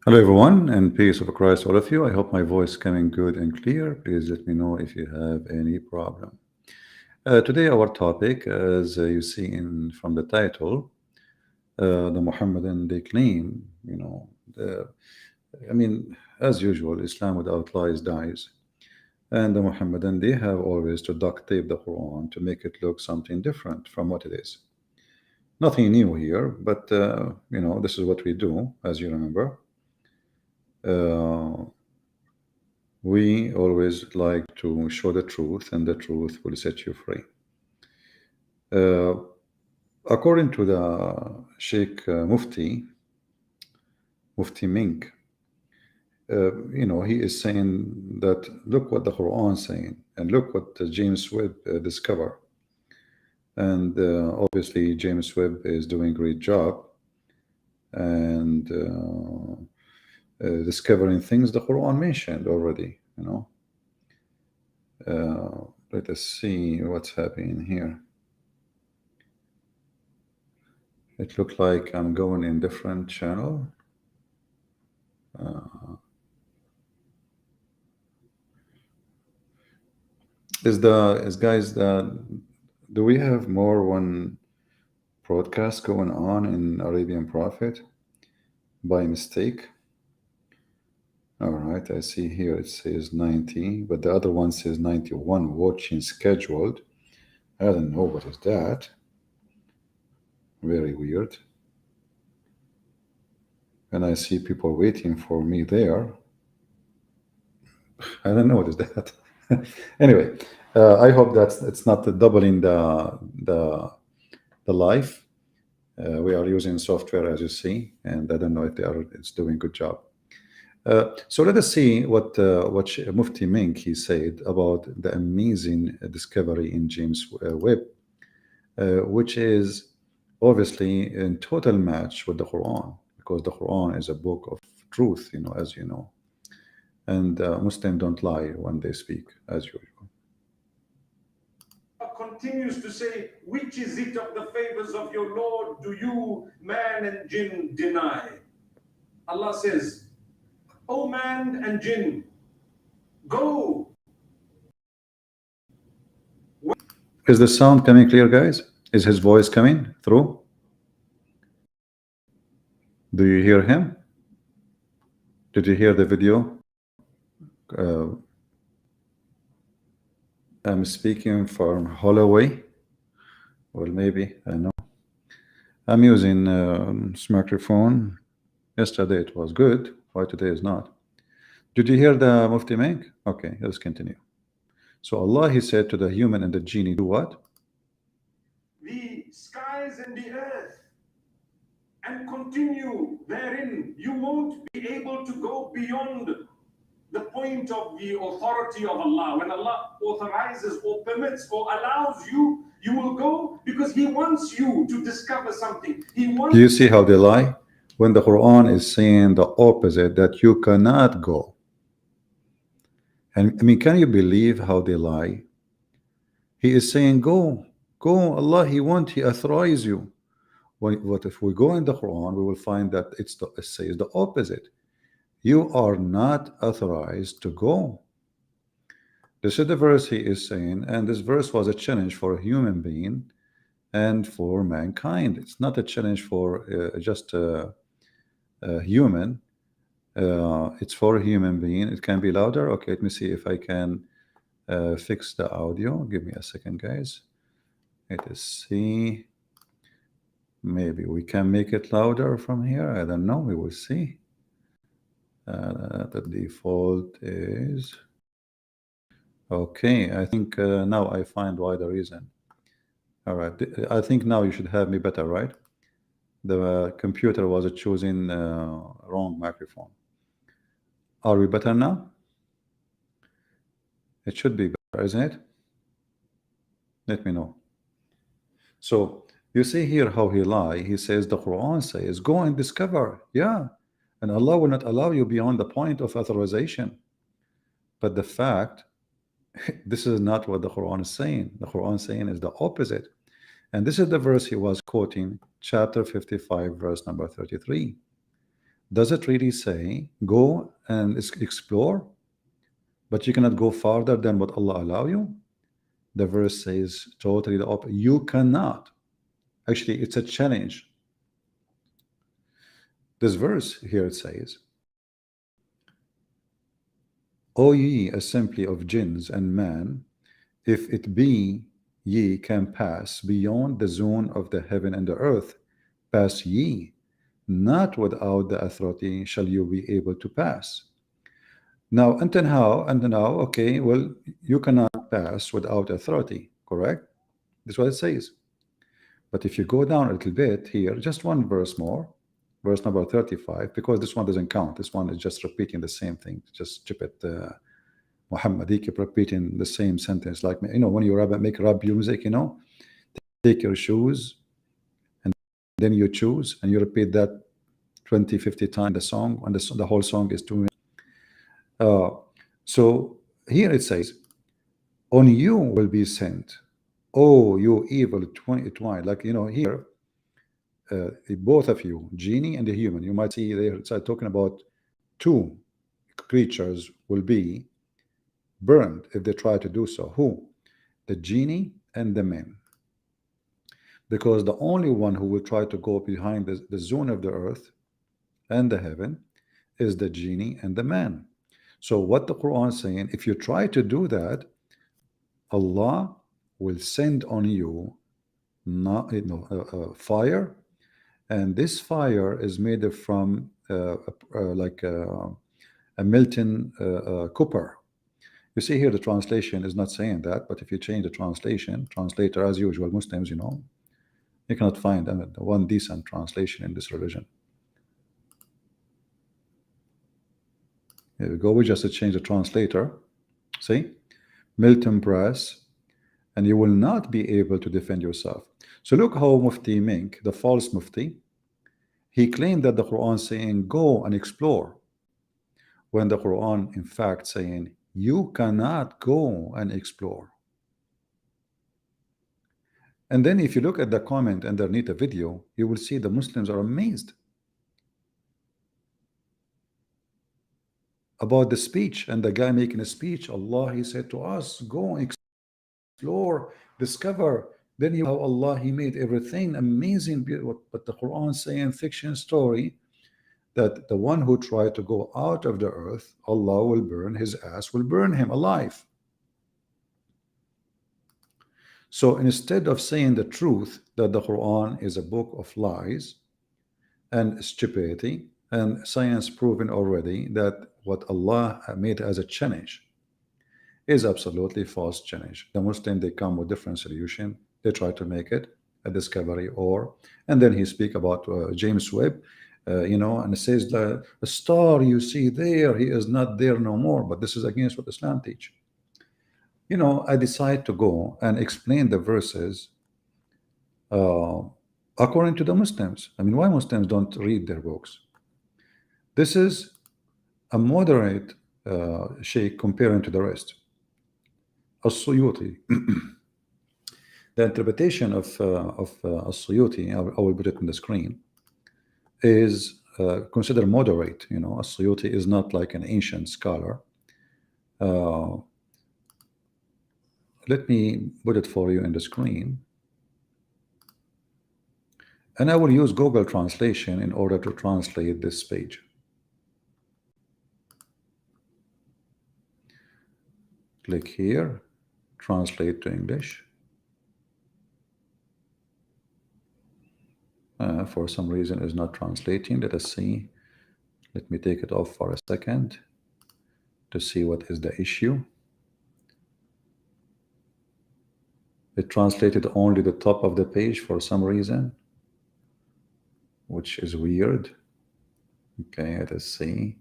Hello everyone, and peace of Christ all of you. I hope my voice coming good and clear. Please let me know if you have any problem. Today our topic, as you see in from the title, the Muhammadan they claim, as usual, Islam without lies dies, and the Muhammadan they have always to duct tape the Quran to make it look something different from what it is. Nothing new here, but this is what we do, as you remember. Uh, we always like to show the truth, and the truth will set you free. Uh, According to the Sheikh Mufti Mink, he is saying that look what the Quran is saying, and look what James Webb discovered. And obviously, James Webb is doing a great job and discovering things the Quran mentioned already. Let us see what's happening here. It looked like I'm going in different channel. Do we have more one broadcast going on in Arabian Prophet by mistake? All right, I see here it says 90, but the other one says 91 watching scheduled. I don't know what is that. Very weird. And I see people waiting for me there. I don't know what is that. Anyway, I hope that it's not doubling the life. We are using software, as you see, and I don't know if it's doing a good job. So let us see what Mufti Mink he said about the amazing discovery in James Webb, which is obviously in total match with the Quran, because the Quran is a book of truth, as you know, and Muslims don't lie when they speak, as usual. Continues to say, which is it of the favors of your Lord do you, man and jinn, deny? Allah says, O man and jinn, go. Is the sound coming clear, guys? Is his voice coming through? Do you hear him? Did you hear the video? I'm speaking from Holloway. Well, maybe, I know. I'm using smartphone. Yesterday it was good. Why today is not? Did you hear the Mufti Mink? Okay, let's continue. So Allah, he said to the human and the genie, do what? The skies and the earth, and continue therein. You won't be able to go beyond the point of the authority of Allah. When Allah authorizes or permits or allows you, you will go because He wants you to discover something. Do you see how they lie? When the Quran is saying the opposite, that you cannot go. And I mean, can you believe how they lie? He is saying, go. Allah, He authorizes you. What if we go in the Quran, we will find that it says the opposite. You are not authorized to go. This is the verse he is saying, and this verse was a challenge for a human being and for mankind. It's not a challenge for just a human. It's for a human being. It can be louder. Okay, let me see if I can fix the audio. Give me a second, guys. Let us see. Maybe we can make it louder from here. I don't know. We will see. The default is okay. I think now I find why the reason. All right. I think now you should have me better, right? The computer was choosing wrong microphone. Are we better now? It should be better, isn't it? Let me know. So you see here how he lie. He says the Quran says, go and discover. Yeah. And Allah will not allow you beyond the point of authorization. But the fact, this is not what the Quran is saying. The Quran is saying is the opposite. And this is the verse he was quoting, chapter 55, verse number 33. Does it really say go and explore, but you cannot go farther than what Allah allow you? The verse says totally the opposite. You cannot. Actually, it's a challenge. This verse here, it says, O ye assembly of jinns and man, if it be ye can pass beyond the zone of the heaven and the earth, pass ye, not without the authority shall you be able to pass. Now, until how? Until now, okay, well, you cannot pass without authority, correct? That's what it says. But if you go down a little bit here, just one verse more, verse number 35, because this one doesn't count. This one is just repeating the same thing. Just chip it. Muhammad, he keep repeating the same sentence, like, you know, when you make rap music, you know, take your shoes and then you choose and you repeat that 20, 50 times the song, and the whole song is 2 minutes. So here it says, on you will be sent, oh you evil twine, like, you know, here both of you, genie and the human, you might see they start talking about two creatures will be burned if they try to do so. Who? The genie and the man. Because the only one who will try to go behind the zone of the earth and the heaven is the genie and the man. So what the Quran is saying, if you try to do that, Allah will send on you not, you know, fire, and this fire is made from like a molten copper. You see here the translation is not saying that, but if you change the translator as usual, Muslims, you know, you cannot find one decent translation in this religion. Here we go. We just change the translator. See, molten brass, and you will not be able to defend yourself. So look how Mufti Mink, the false Mufti, he claimed that the Quran saying go and explore, when the Quran in fact saying you cannot go and explore. And then if you look at the comment underneath the video, you will see the Muslims are amazed about the speech, and the guy making a speech. Allah, he said to us, go explore, discover. Then you how Allah, he made everything amazing, beautiful. But the Quran saying fiction story that the one who tried to go out of the earth, Allah will burn his ass, will burn him alive. So instead of saying the truth that the Quran is a book of lies and stupidity, and science proven already that what Allah made as a challenge is absolutely false challenge. The Muslim, they come with different solution. They try to make it a discovery, and then he speak about James Webb, you know, and it says the star you see there, he is not there no more. But this is against what Islam teach. You know, I decide to go and explain the verses according to the Muslims. I mean, why Muslims don't read their books? This is a moderate sheikh comparing to the rest. As-Suyuti. The interpretation of As-Suyuti, I will put it on the screen, is considered moderate. You know, As-Suyuti is not like an ancient scholar. Let me put it for you in the screen. And I will use Google Translation in order to translate this page. Click here, translate to English. For some reason it's not translating. Let us see. Let me take it off for a second to see what is the issue. It translated only the top of the page for some reason, which is weird. Okay, let us see.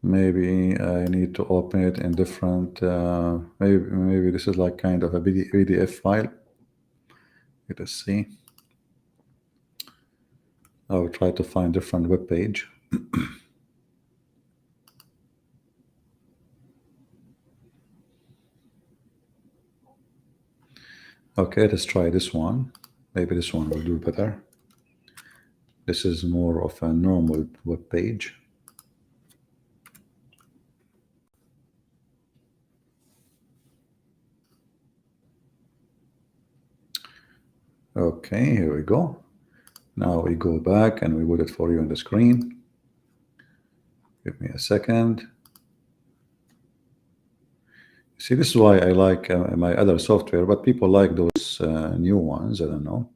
Maybe I need to open it in different, maybe this is like kind of a PDF file. Let us see. I will try to find different web page. Okay, let's try this one. Maybe this one will do better. This is more of a normal web page. Okay, here we go. Now we go back and we put it for you on the screen. Give me a second. See, this is why I like my other software, but people like those new ones. I don't know.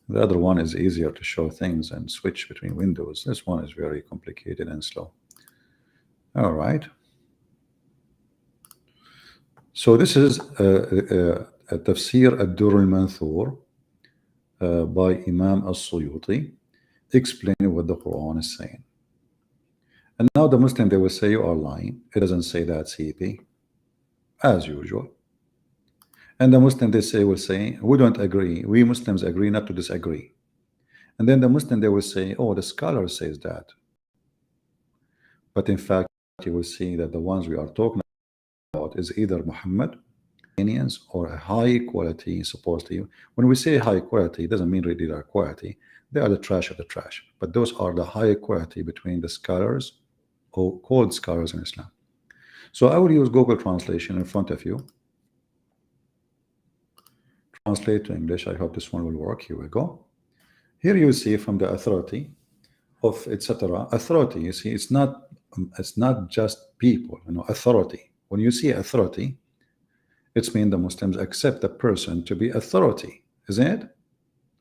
The other one is easier to show things and switch between windows. This one is very complicated and slow. All right. So this is a Tafsir ad-Durr al-Manthur by Imam al-Suyuti, explaining what the Quran is saying. And now the Muslim, they will say you are lying. It doesn't say that, CP, as usual. And the Muslim, they will say, we don't agree. We Muslims agree not to disagree. And then the Muslim, they will say, oh, the scholar says that. But in fact, you will see that the ones we are talking about is either Muhammad, Iranians, or a high quality, supposedly. When we say high quality, it doesn't mean really their quality. They are the trash of the trash. But those are the high quality between the scholars, or called scholars in Islam. So I will use Google Translation in front of you. Translate to English. I hope this one will work. Here we go. Here you see from the authority of etc. Authority, you see, it's not just people, authority. When you see authority, it's mean the Muslims accept the person to be authority, isn't it?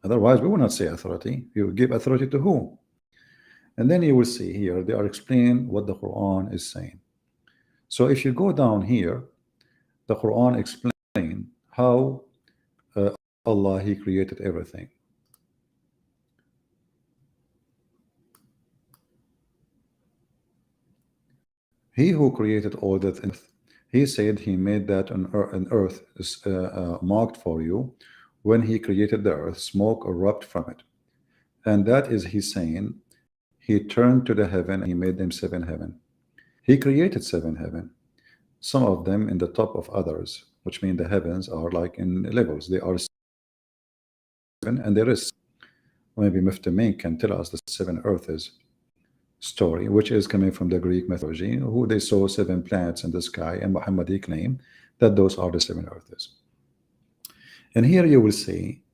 Otherwise, we will not say authority. You will give authority to who? And then you will see here they are explaining what the Quran is saying. So if you go down here, the Quran explains how Allah, He created everything. He who created all that, He said He made that an earth is marked for you. When He created the earth, smoke erupted from it. And that is He saying, He turned to the heaven and He made them 7 heaven. He created 7 heaven, some of them in the top of others, which mean the heavens are like in levels. They are 7, and there is maybe Mufti can tell us the 7 earths story, which is coming from the Greek mythology, who they saw 7 planets in the sky, and Muhammad claimed that those are the 7 earths. And here you will see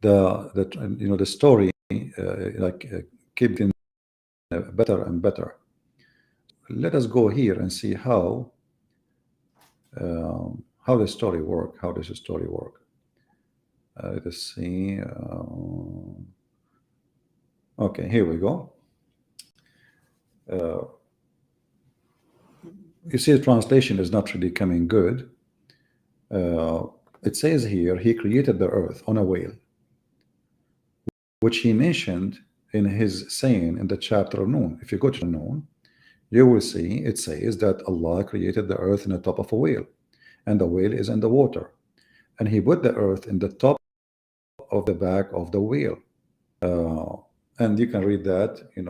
the story keep getting better and better. Let us go here and see how the story work. How does the story work? Let us see. Okay, here we go. You see, the translation is not really coming good. It says here, He created the earth on a whale, which He mentioned in His saying in the chapter of Noon. If you go to Noon, you will see it says that Allah created the earth in the top of a whale, and the whale is in the water, and He put the earth in the top of the back of the whale. And you can read that, in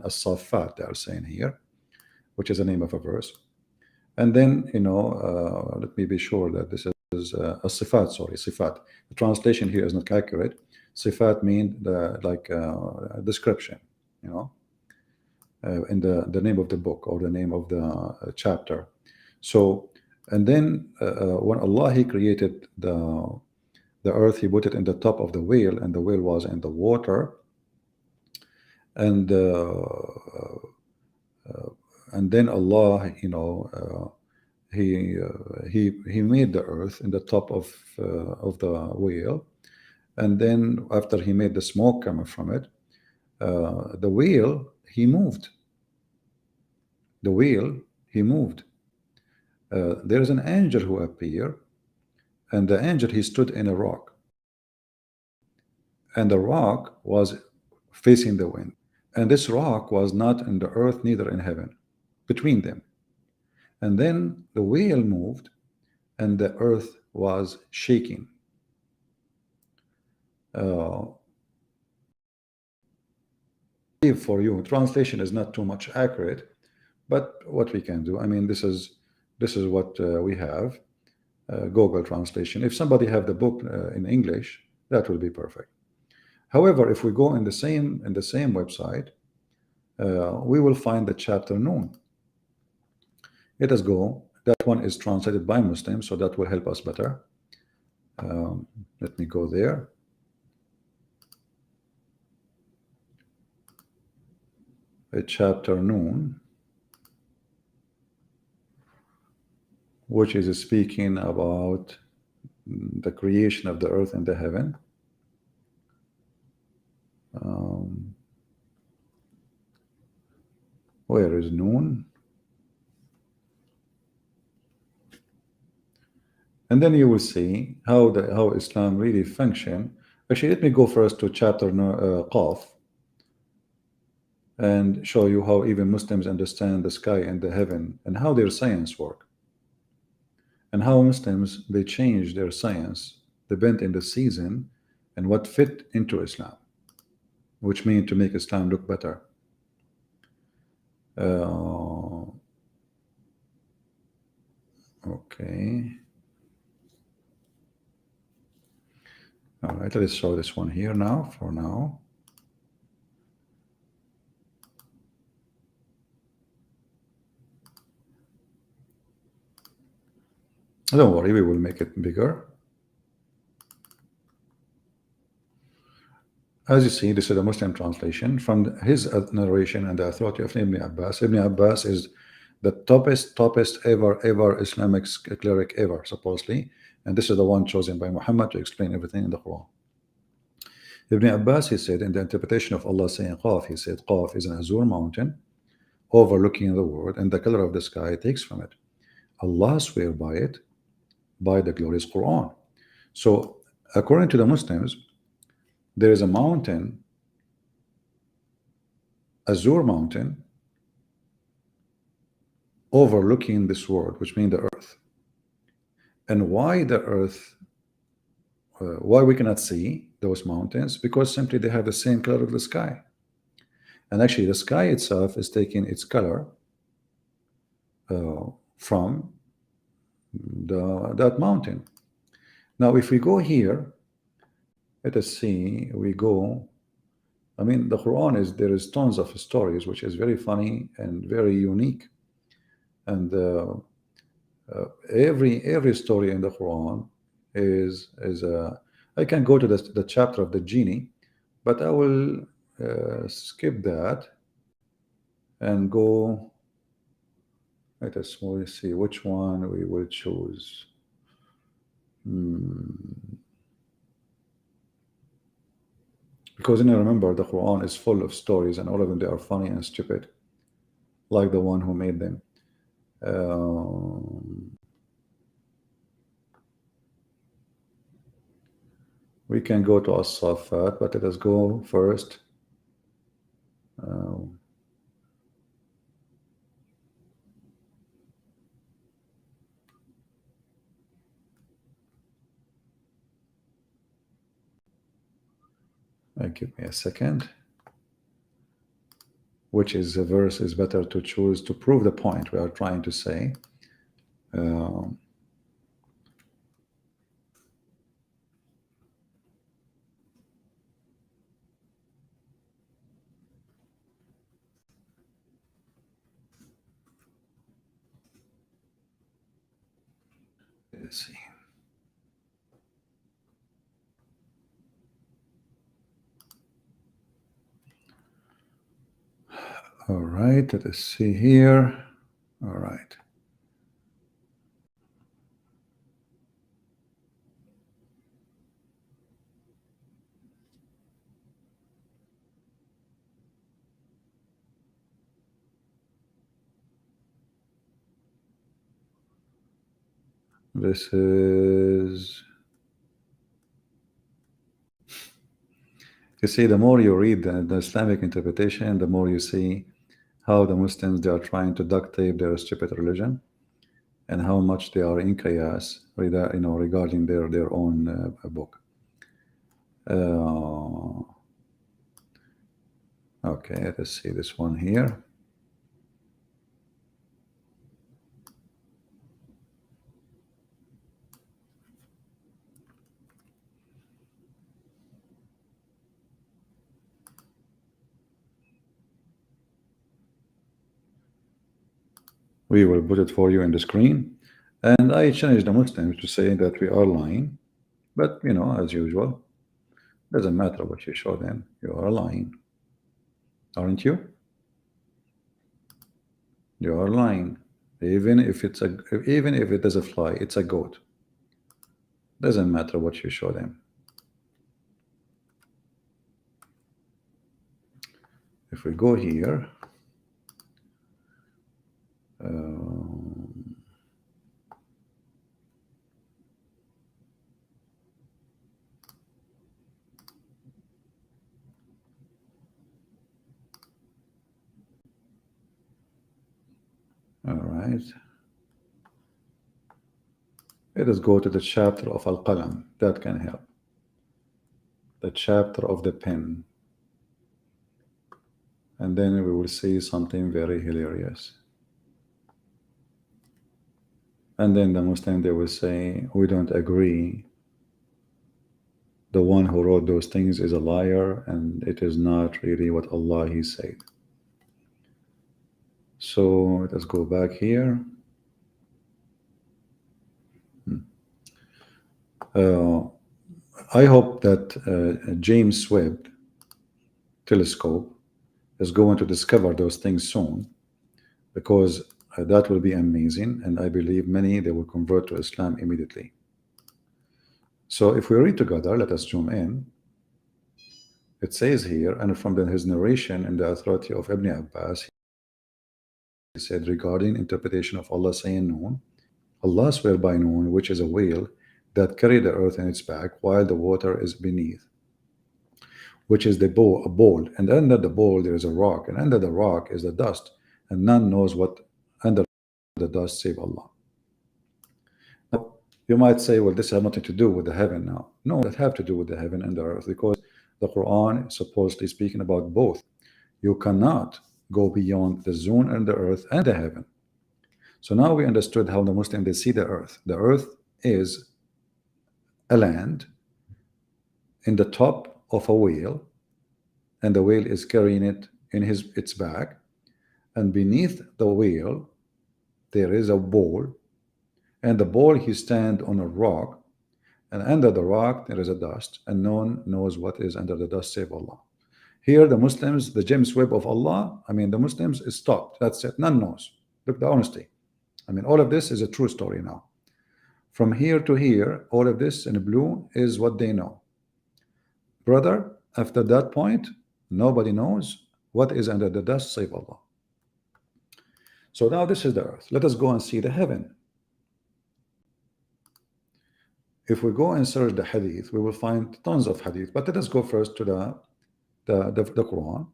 As-Saffat, they are saying here, which is the name of a verse. And then, let me be sure that this is a Sifat, sorry, Sifat. The translation here is not accurate. Sifat means a description, in the name of the book or the name of the chapter. So, and then when Allah, He created the earth, He put it in the top of the whale, and the whale was in the water. And then Allah, He made the earth in the top of the whale, and then after He made the smoke coming from it, the whale He moved. The whale He moved. There is an angel who appeared, and the angel, he stood in a rock, and the rock was facing the wind, and this rock was not in the earth, neither in heaven, between them. And then the whale moved, and the earth was shaking. For you, translation is not too much accurate, but what we can do, I mean, this is what we have. Google translation. If somebody have the book in English, that will be perfect. However, if we go in the same website, we will find the chapter Noon. Let us go. That one is translated by Muslims, so that will help us better. Let me go there. A chapter Noon, which is speaking about the creation of the earth and the heaven. Where is Noon? And then you will see how Islam really function. Actually, let me go first to chapter Qaf and show you how even Muslims understand the sky and the heaven and how their science work. And how Muslims, they change their science, depend in the season and what fit into Islam, which means to make Islam look better. Okay. All right, let's show this one here now, for now. Don't worry, we will make it bigger. As you see, this is a Muslim translation from his narration and the authority of Ibn Abbas. Ibn Abbas is the toppest ever Islamic cleric ever, supposedly. And this is the one chosen by Muhammad to explain everything in the Quran. Ibn Abbas, he said, in the interpretation of Allah saying Qaf, he said, Qaf is an azure mountain overlooking the world, and the color of the sky takes from it. Allah swear by it, by the glorious Quran. So, according to the Muslims, there is a mountain, azure mountain, overlooking this world, which means the earth. And why the earth, why we cannot see those mountains? Because simply they have the same color of the sky. And actually the sky itself is taking its color from that mountain. Now if we go here, let us see, we go, I mean the Quran is, there is tons of stories which is very funny and very unique. And every story in the Quran is I can go to the chapter of the genie, but I will skip that and go. Let us see which one we will choose. Because then I remember the Quran is full of stories and all of them, they are funny and stupid, like the one who made them. We can go to As-Saffat, but let us go first. Give me a second. Which is a verse is better to choose to prove the point we are trying to say. Let's see. All right, let us see here. All right. This is, you see, the more you read the Islamic interpretation, the more you see how the Muslims, they are trying to duct tape their stupid religion, and how much they are in chaos, regarding their own book. Okay, let's see this one here. We will put it for you in the screen. And I challenge the Muslims to say that we are lying. But, as usual, doesn't matter what you show them, you are lying. Aren't you? You are lying. Even if it is a fly, it's a goat. Doesn't matter what you show them. If we go here, all right. Let us go to the chapter of Al-Qalam. That can help. The chapter of the pen. And then we will see something very hilarious. And then the Muslim, they will say, we don't agree. The one who wrote those things is a liar, and it is not really what Allah He said. So let us go back here. I hope that James Webb telescope is going to discover those things soon, because that will be amazing, and I believe many, they will convert to Islam immediately. So if we read together, let us zoom in. It says here, and from his narration in the authority of Ibn Abbas, he said regarding interpretation of Allah saying Noon, Allah swear by Noon, which is a whale that carried the earth in its back while the water is beneath, which is a bowl, and under the bowl there is a rock, and under the rock is the dust, and none knows what under the dust save Allah. Now, you might say, well, this has nothing to do with the heaven now. No, that have to do with the heaven and the earth, because the Quran is supposedly speaking about both. You cannot go beyond the zone and the earth and the heaven. So now we understood how the Muslim, they see the earth. The earth is a land in the top of a whale, and the whale is carrying it in its back, and beneath the whale there is a bowl, and the bowl he stand on a rock, and under the rock there is a dust, and no one knows what is under the dust save Allah. Here the Muslims, the James Webb of Allah, I mean the Muslims is stopped. That's it. None knows. Look, the honesty. I mean, all of this is a true story now. From here to here, all of this in blue is what they know. Brother, after that point, nobody knows what is under the dust save Allah. So now this is the earth. Let us go and see the heaven. If we go and search the hadith, we will find tons of hadith. But let us go first to the Quran.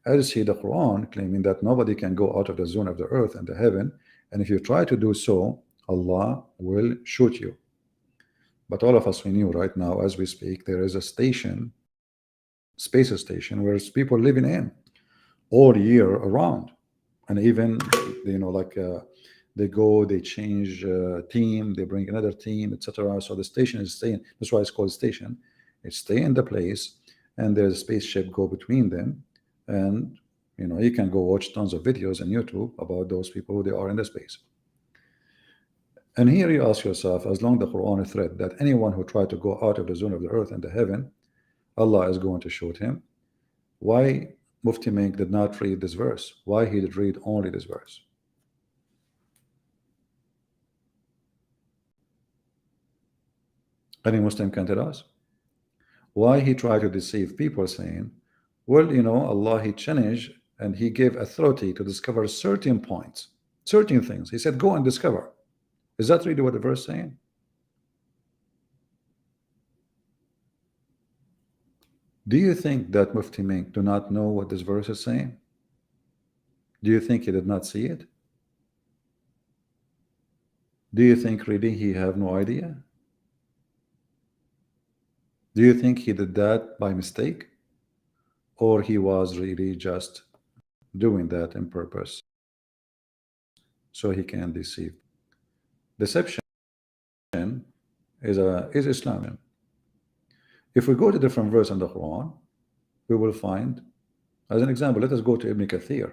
As you see, the Quran claiming that nobody can go out of the zone of the earth and the heaven, and if you try to do so, Allah will shoot you. But all of us, we knew right now as we speak, there is a station, space station, where people living in all year around, and even they go, they change team, they bring another team, etc. So the station is staying. That's why it's called station. It stay in the place, and there's a spaceship go between them, and you can go watch tons of videos on YouTube about those people who they are in the space. And here you ask yourself, as long as the Quran is threat that anyone who tried to go out of the zone of the earth and the heaven, Allah is going to shoot him. Why Mufti Menk did not read this verse? Why he did read only this verse? Any Muslim can tell us why he tried to deceive people, saying, well, Allah, he changed and he gave authority to discover certain points, certain things. He said, go and discover. Is that really what the verse is saying? Do you think that Mufti Menk do not know what this verse is saying? Do you think he did not see it? Do you think really he have no idea? Do you think he did that by mistake? Or he was really just doing that in purpose so he can deceive? Deception is Islam. If we go to different verse in the Quran, we will find, as an example, let us go to Ibn Kathir.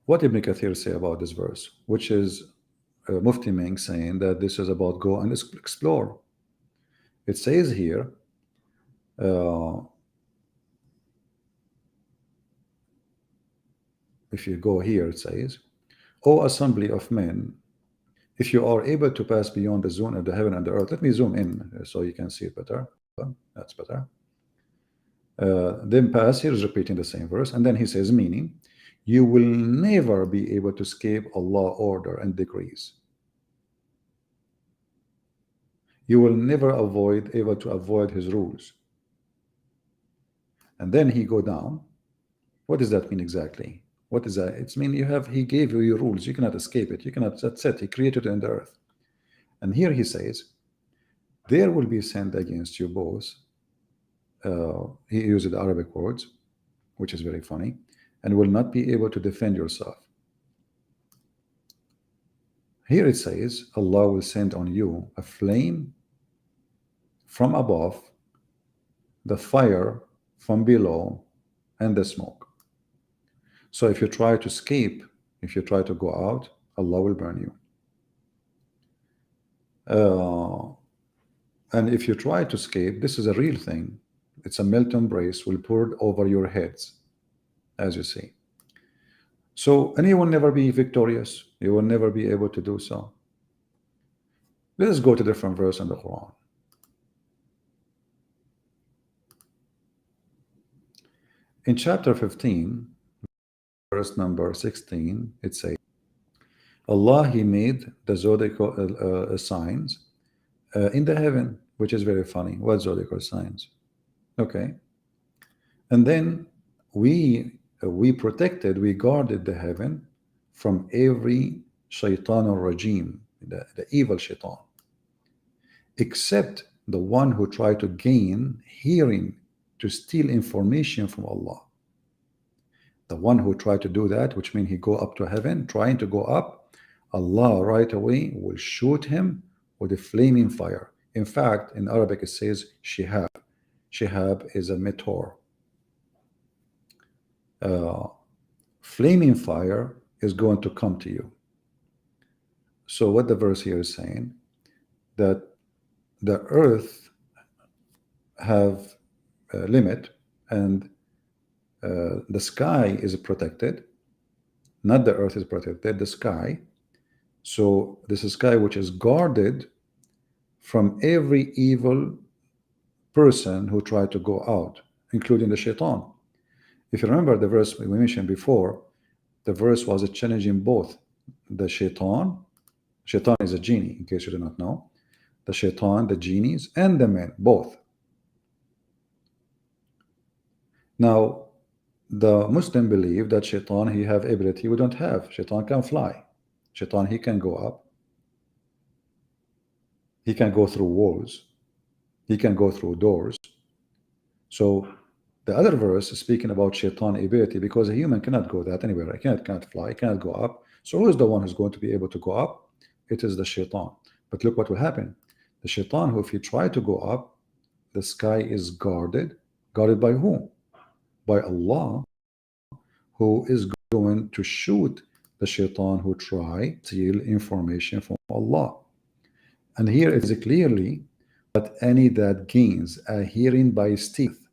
What Ibn Kathir say about this verse, which is Mufti Ming saying that this is about go and explore. It says here, if you go here, it says, O assembly of men, if you are able to pass beyond the zone of the heaven and the earth. Let me zoom in so you can see it better. That's better. Then pass, here is repeating the same verse, and then he says, meaning, you will never be able to escape Allah's order and decrees. You will never able to avoid his rules. And then he go down. What does that mean exactly? What is that? It's mean he gave you your rules. You cannot escape it. You cannot, that's it. He created it in the earth. And here he says, there will be sent against you both. He used the Arabic words, which is very funny, and will not be able to defend yourself. Here it says, Allah will send on you a flame from above, the fire from below, and the smoke. So if you try to escape, if you try to go out, Allah will burn you. And if you try to escape, this is a real thing. It's a melt embrace will pour over your heads, as you see. So, and you will never be victorious. You will never be able to do so. Let us go to different verse in the Quran. In chapter 15, verse number 16, it says, Allah, He made the zodiacal signs in the heaven, which is very funny. What zodiacal signs? Okay. And then we protected, we guarded the heaven from every shaitan or regime, the evil shaitan, except the one who tried to gain hearing to steal information from Allah. The one who tried to do that, which means he go up to heaven, trying to go up, Allah right away will shoot him with a flaming fire. In fact, in Arabic it says shihab. Shihab is a meteor. Flaming fire is going to come to you. So what the verse here is saying, that the earth have a limit, and the sky is protected, not the earth is protected, the sky. So this is sky which is guarded from every evil person who tried to go out, including the shaitan. If you remember the verse we mentioned before, the verse was challenging both the shaitan is a genie, in case you do not know, the shaitan, the genies, and the men, both. Now, the Muslim believe that shaitan, he have ability we don't have. Shaitan can fly. Shaitan, he can go up. He can go through walls. He can go through doors. So the other verse is speaking about shaitan ability, because a human cannot go that anywhere. He cannot fly, he cannot go up. So who is the one who's going to be able to go up? It is the shaitan. But look what will happen. The shaitan, who if he try to go up, the sky is guarded. Guarded by whom? By Allah, who is going to shoot the shaitan who try to steal information from Allah. And here it is clearly that any that gains a hearing by stealth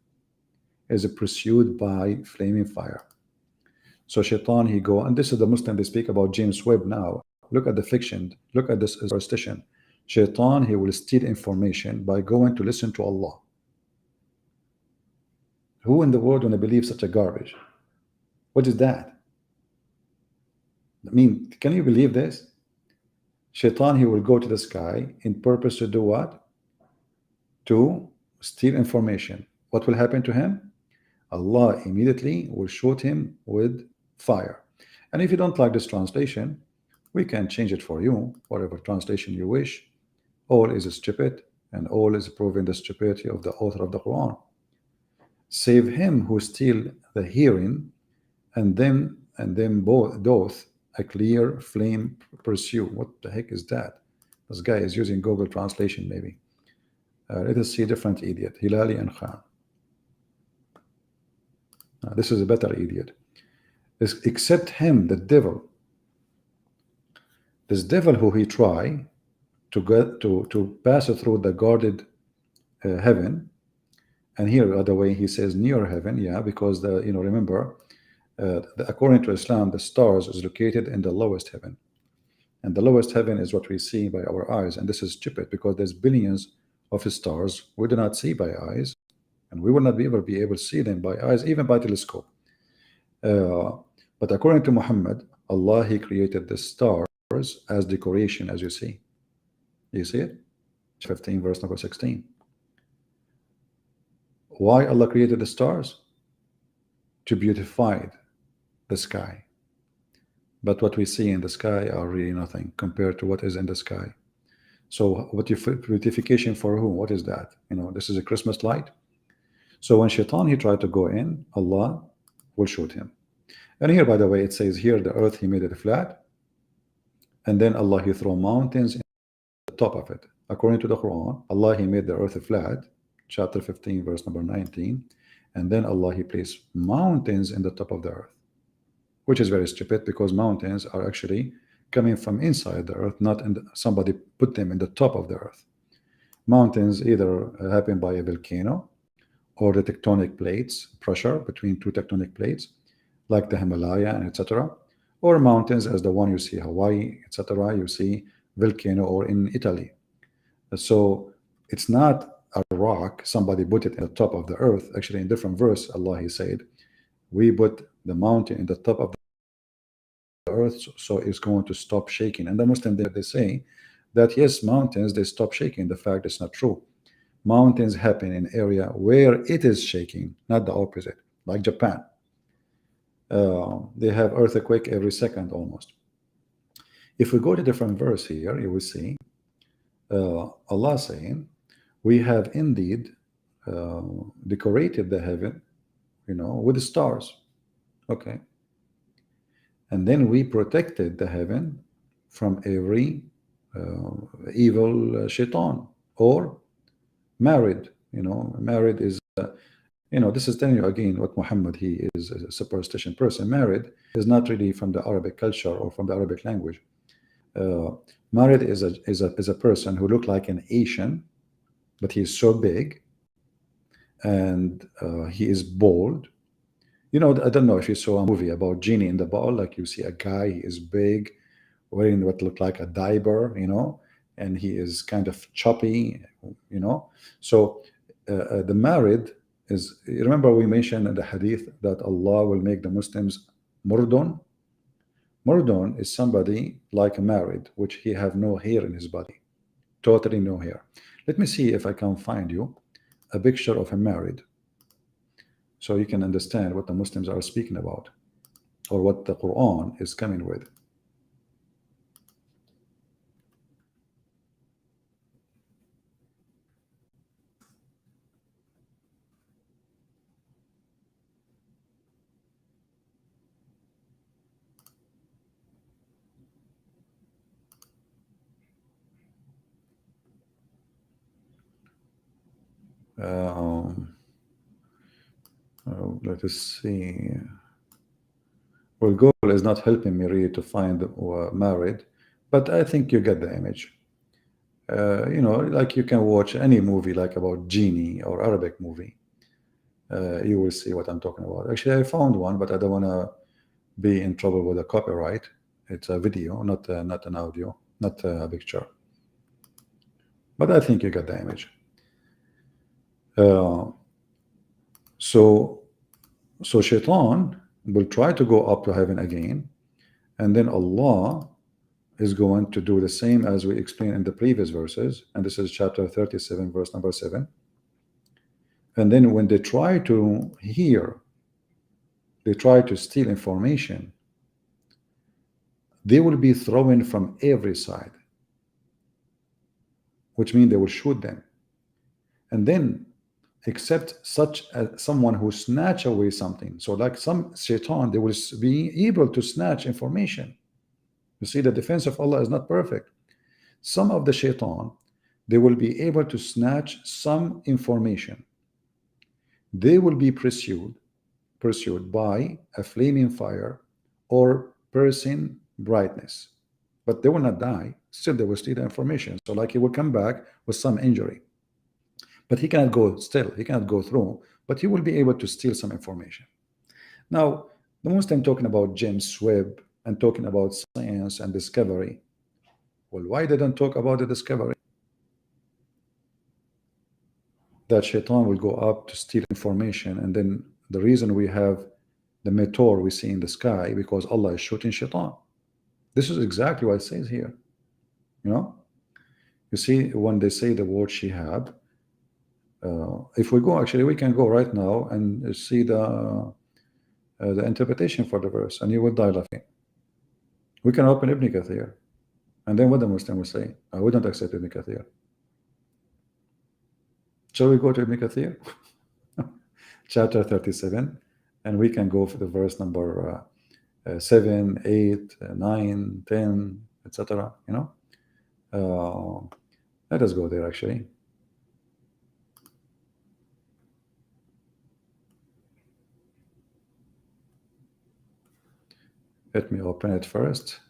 is pursued by flaming fire. So shaitan, he go, and this is the Muslim, they speak about James Webb now. Look at the fiction, look at this superstition. Shaitan, he will steal information by going to listen to Allah. Who in the world want to believe such a garbage? What is that? I mean, can you believe this? Shaitan, he will go to the sky in purpose to do what? To steal information. What will happen to him? Allah immediately will shoot him with fire. And if you don't like this translation, we can change it for you, whatever translation you wish. All is stupid, and all is proving the stupidity of the author of the Quran. Save him who steal the hearing, and them both a clear flame pursue. What the heck is that? This guy is using Google Translation, maybe. Let us see a different idiot, Hilali and Khan. This is a better idiot. except him, the devil. This devil who he try to get to pass through the guarded heaven. And here, by the way, he says near heaven, yeah, because the remember, according to Islam, the stars is located in the lowest heaven, and the lowest heaven is what we see by our eyes. And this is stupid because there's billions of stars we do not see by eyes, and we will not be able to see them by eyes, even by telescope. But according to Muhammad, Allah, He created the stars as decoration, as you see. You see it? 15, verse number 16. Why Allah created the stars? To beautify the sky. But what we see in the sky are really nothing compared to what is in the sky. So what beautification for whom? What is that? This is a Christmas light. So when Shaitan, he tried to go in, Allah will shoot him. And here, by the way, it says here the earth, He made it flat, and then Allah, He threw mountains in the top of it. According to the Quran, Allah, He made the earth flat, chapter 15, verse number 19, and then Allah, He placed mountains in the top of the earth, which is very stupid because mountains are actually coming from inside the earth, not somebody put them in the top of the earth. Mountains either happen by a volcano or the tectonic plates, pressure between two tectonic plates, like the Himalaya and etc., or mountains as the one you see Hawaii, etc., you see volcano, or in Italy. So it's not a rock, somebody put it in the top of the earth. Actually, in different verse, Allah, He said, we put the mountain in the top of the earth, so it's going to stop shaking. And the Muslim, they say that yes, mountains, they stop shaking. The fact is not true. Mountains happen in area where it is shaking, not the opposite, like Japan. They have earthquake every second almost. If we go to different verse here, you will see Allah saying, we have indeed decorated the heaven, with the stars. Okay. And then we protected the heaven from every evil shaitan, or married. Married is this is telling you again what Muhammad, he is a superstition person. Married is not really from the Arabic culture or from the Arabic language. Married is a person who look like an Asian, but he is so big, and he is bald. I don't know if you saw a movie about Genie in the Ball, like you see a guy, he is big, wearing what looked like a diaper, and he is kind of choppy, So the married is, remember we mentioned in the hadith that Allah will make the Muslims murdun. Murdun is somebody like a married, which he have no hair in his body, totally no hair. Let me see if I can find you a picture of a married, so you can understand what the Muslims are speaking about, or what the Quran is coming with. Let us see. Well, Google is not helping me really to find married, but I think you get the image. Like you can watch any movie like about Genie or Arabic movie. You will see what I'm talking about. Actually, I found one, but I don't want to be in trouble with the copyright. It's a video, not an audio, not a picture. But I think you get the image. So Shaitan will try to go up to heaven again, and then Allah is going to do the same as we explained in the previous verses, and this is chapter 37, verse number 7. And then when they try to hear, they try to steal information, they will be thrown from every side, which means they will shoot them. And then except someone who snatch away something. So like some shaitan, they will be able to snatch information. You see, the defense of Allah is not perfect. Some of the shaitan, they will be able to snatch some information. They will be pursued by a flaming fire or person brightness. But they will not die. Still, they will steal the information. So, like, he will come back with some injury, but he cannot go. Still, he cannot go through. But he will be able to steal some information. Now, the most I'm talking about James Webb and talking about science and discovery. Well, why they don't talk about the discovery? That shaitan will go up to steal information, and then the reason we have the meteor we see in the sky because Allah is shooting shaitan. This is exactly what it says here. You know, you see when they say the word shihab. If we go, actually, we can go right now and see the interpretation for the verse, and you will die laughing. We can open Ibn Kathir, and then what the Muslim will say, we don't accept Ibn Kathir. Shall we go to Ibn Kathir? Chapter 37, and we can go for the verse number 7, 8, 9, 10, etc. You know, let us go there actually. Let me open it first,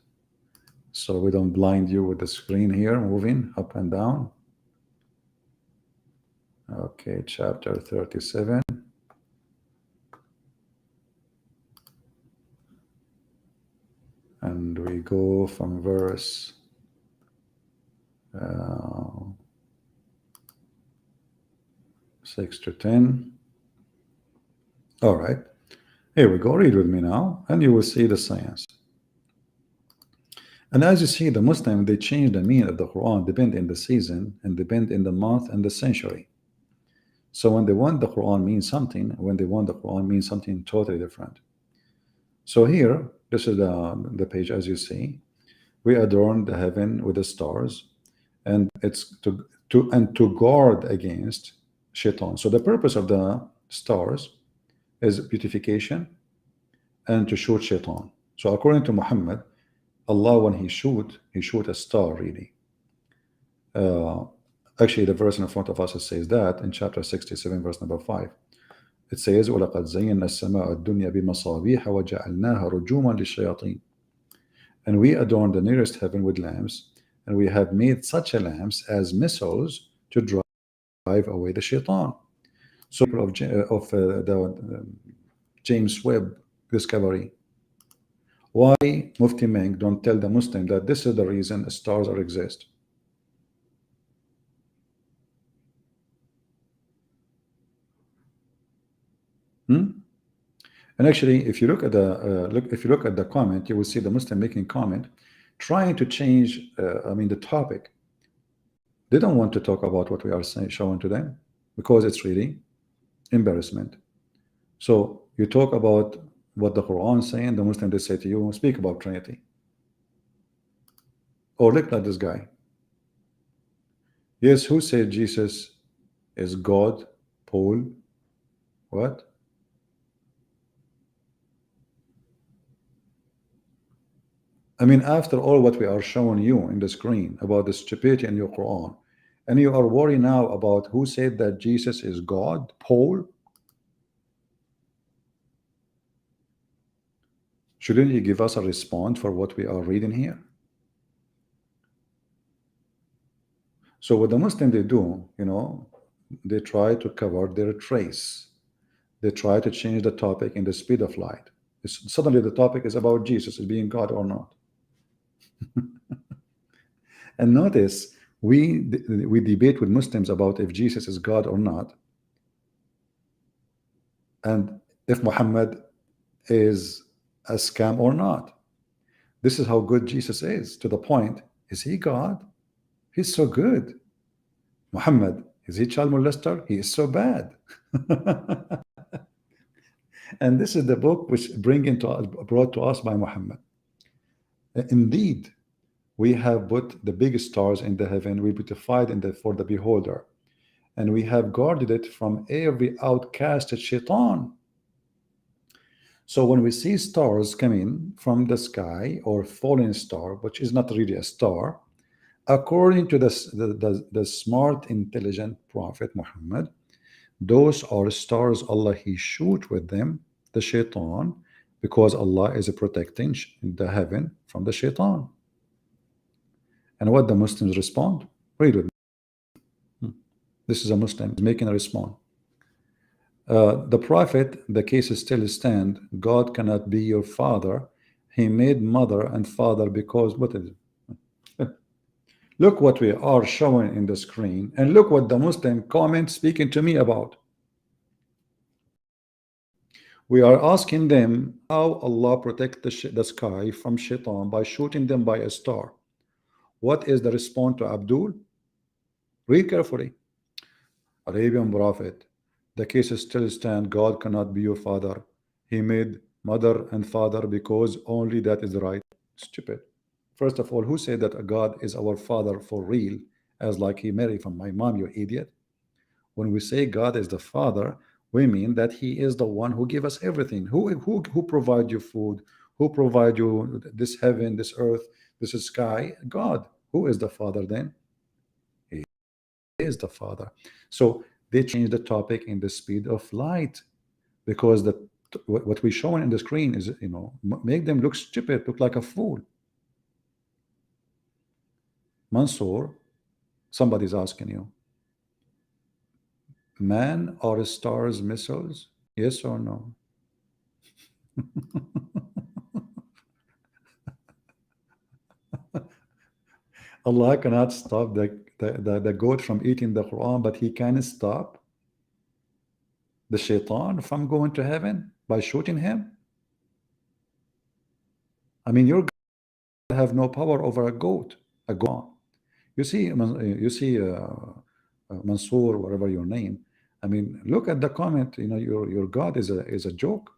so we don't blind you with the screen here moving up and down. Okay, chapter 37. And we go from verse 6 to 10. All right, here we go. Read with me now, and you will see the science. And as you see, the Muslim, they change the meaning of the Quran, depend in the season and depend in the month and the century. So when they want the Quran means something, when they want the Quran means something totally different. So here, this is the page, as you see. We adorn the heaven with the stars, and it's to guard against shaitan. So the purpose of the stars is beautification and to shoot shaitan. So according to Muhammad, Allah, when he shoot a star really. Actually, the verse in front of us says that in chapter 67, verse number 5. It says, وَلَقَدْ زَيَّنَّا السَّمَاءَ الدُّنْيَا بِمَصَابِيحَ وَجَعَلْنَاهَا رُجُومًا لِلشَّيَاطِينَ. And we adorn the nearest heaven with lamps, and we have made such a lamps as missiles to drive away the shaitan. So of the James Webb discovery. Why Mufti Meng don't tell the Muslim that this is the reason stars are exist? And actually, if you look at the comment, you will see the Muslim making comment, trying to change. The topic. They don't want to talk about what we are showing to them because it's really embarrassment. So you talk about what the Quran is saying, the Muslim they say to you, speak about Trinity. Or look at this guy. Yes, who said Jesus is God? Paul? What? After all what we are showing you in the screen about the stupidity in your Quran, and you are worried now about who said that Jesus is God? Paul? Shouldn't you give us a response for what we are reading here? So what the Muslim they do, they try to cover their trace. They try to change the topic in the speed of light. Suddenly the topic is about Jesus as being God or not. And notice we debate with Muslims about if Jesus is God or not, and if Muhammad is a scam or not. This is how good Jesus is, to the point, is he God? He's so good. Muhammad, is he child molester? He is so bad. And this is the book which brought to us by Muhammad. Indeed, we have put the big stars in the heaven, we beautified for the beholder, and we have guarded it from every outcasted shaitan. So when we see stars coming from the sky, or falling star, which is not really a star, according to the smart, intelligent Prophet Muhammad, those are stars Allah he shoot with them, the shaitan, because Allah is protecting the heaven from the shaitan. And what the Muslims respond? Read with me. This is a Muslim making a response. The Prophet, the case still stand. God cannot be your father. He made mother and father because what is it? Look what we are showing in the screen, and look what the Muslim comment speaking to me about. We are asking them how Allah protect the sky from shaitan by shooting them by a star. What is the response to Abdul? Read carefully. Arabian Prophet, the case still stand. God cannot be your father. He made mother and father because only that is right. Stupid. First of all, who said that a God is our father for real, as like he married from my mom, you idiot? When we say God is the father, we mean that he is the one who gave us everything. Who provide you food? Who provide you this heaven, this earth, this sky? God. Who is the father then? He is the father. So they changed the topic in the speed of light, because what we showing in the screen is, make them look stupid, look like a fool. Mansoor, somebody's asking you, man or stars missiles? Yes or no? Allah cannot stop the goat from eating the Quran, but he can stop the shaitan from going to heaven by shooting him. I mean, your God have no power over a goat. You see, Mansoor, whatever your name. I mean, look at the comment. Your God is a joke.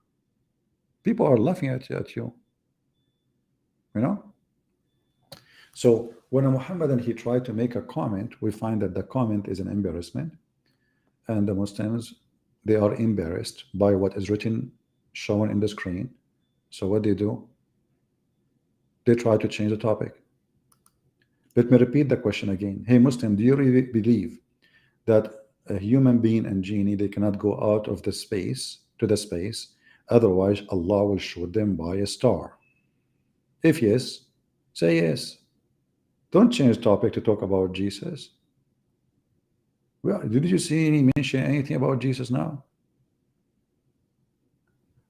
People are laughing at you. So when a Muhammadan he tried to make a comment, we find that the comment is an embarrassment, and the Muslims, they are embarrassed by what is written, shown in the screen. So what they do? They try to change the topic. Let me repeat the question again. Hey Muslim, do you really believe that a human being and genie, they cannot go out of the space to the space, otherwise Allah will shoot them by a star? If yes, say yes. Don't change topic to talk about Jesus. Well, did you see any mention anything about Jesus now?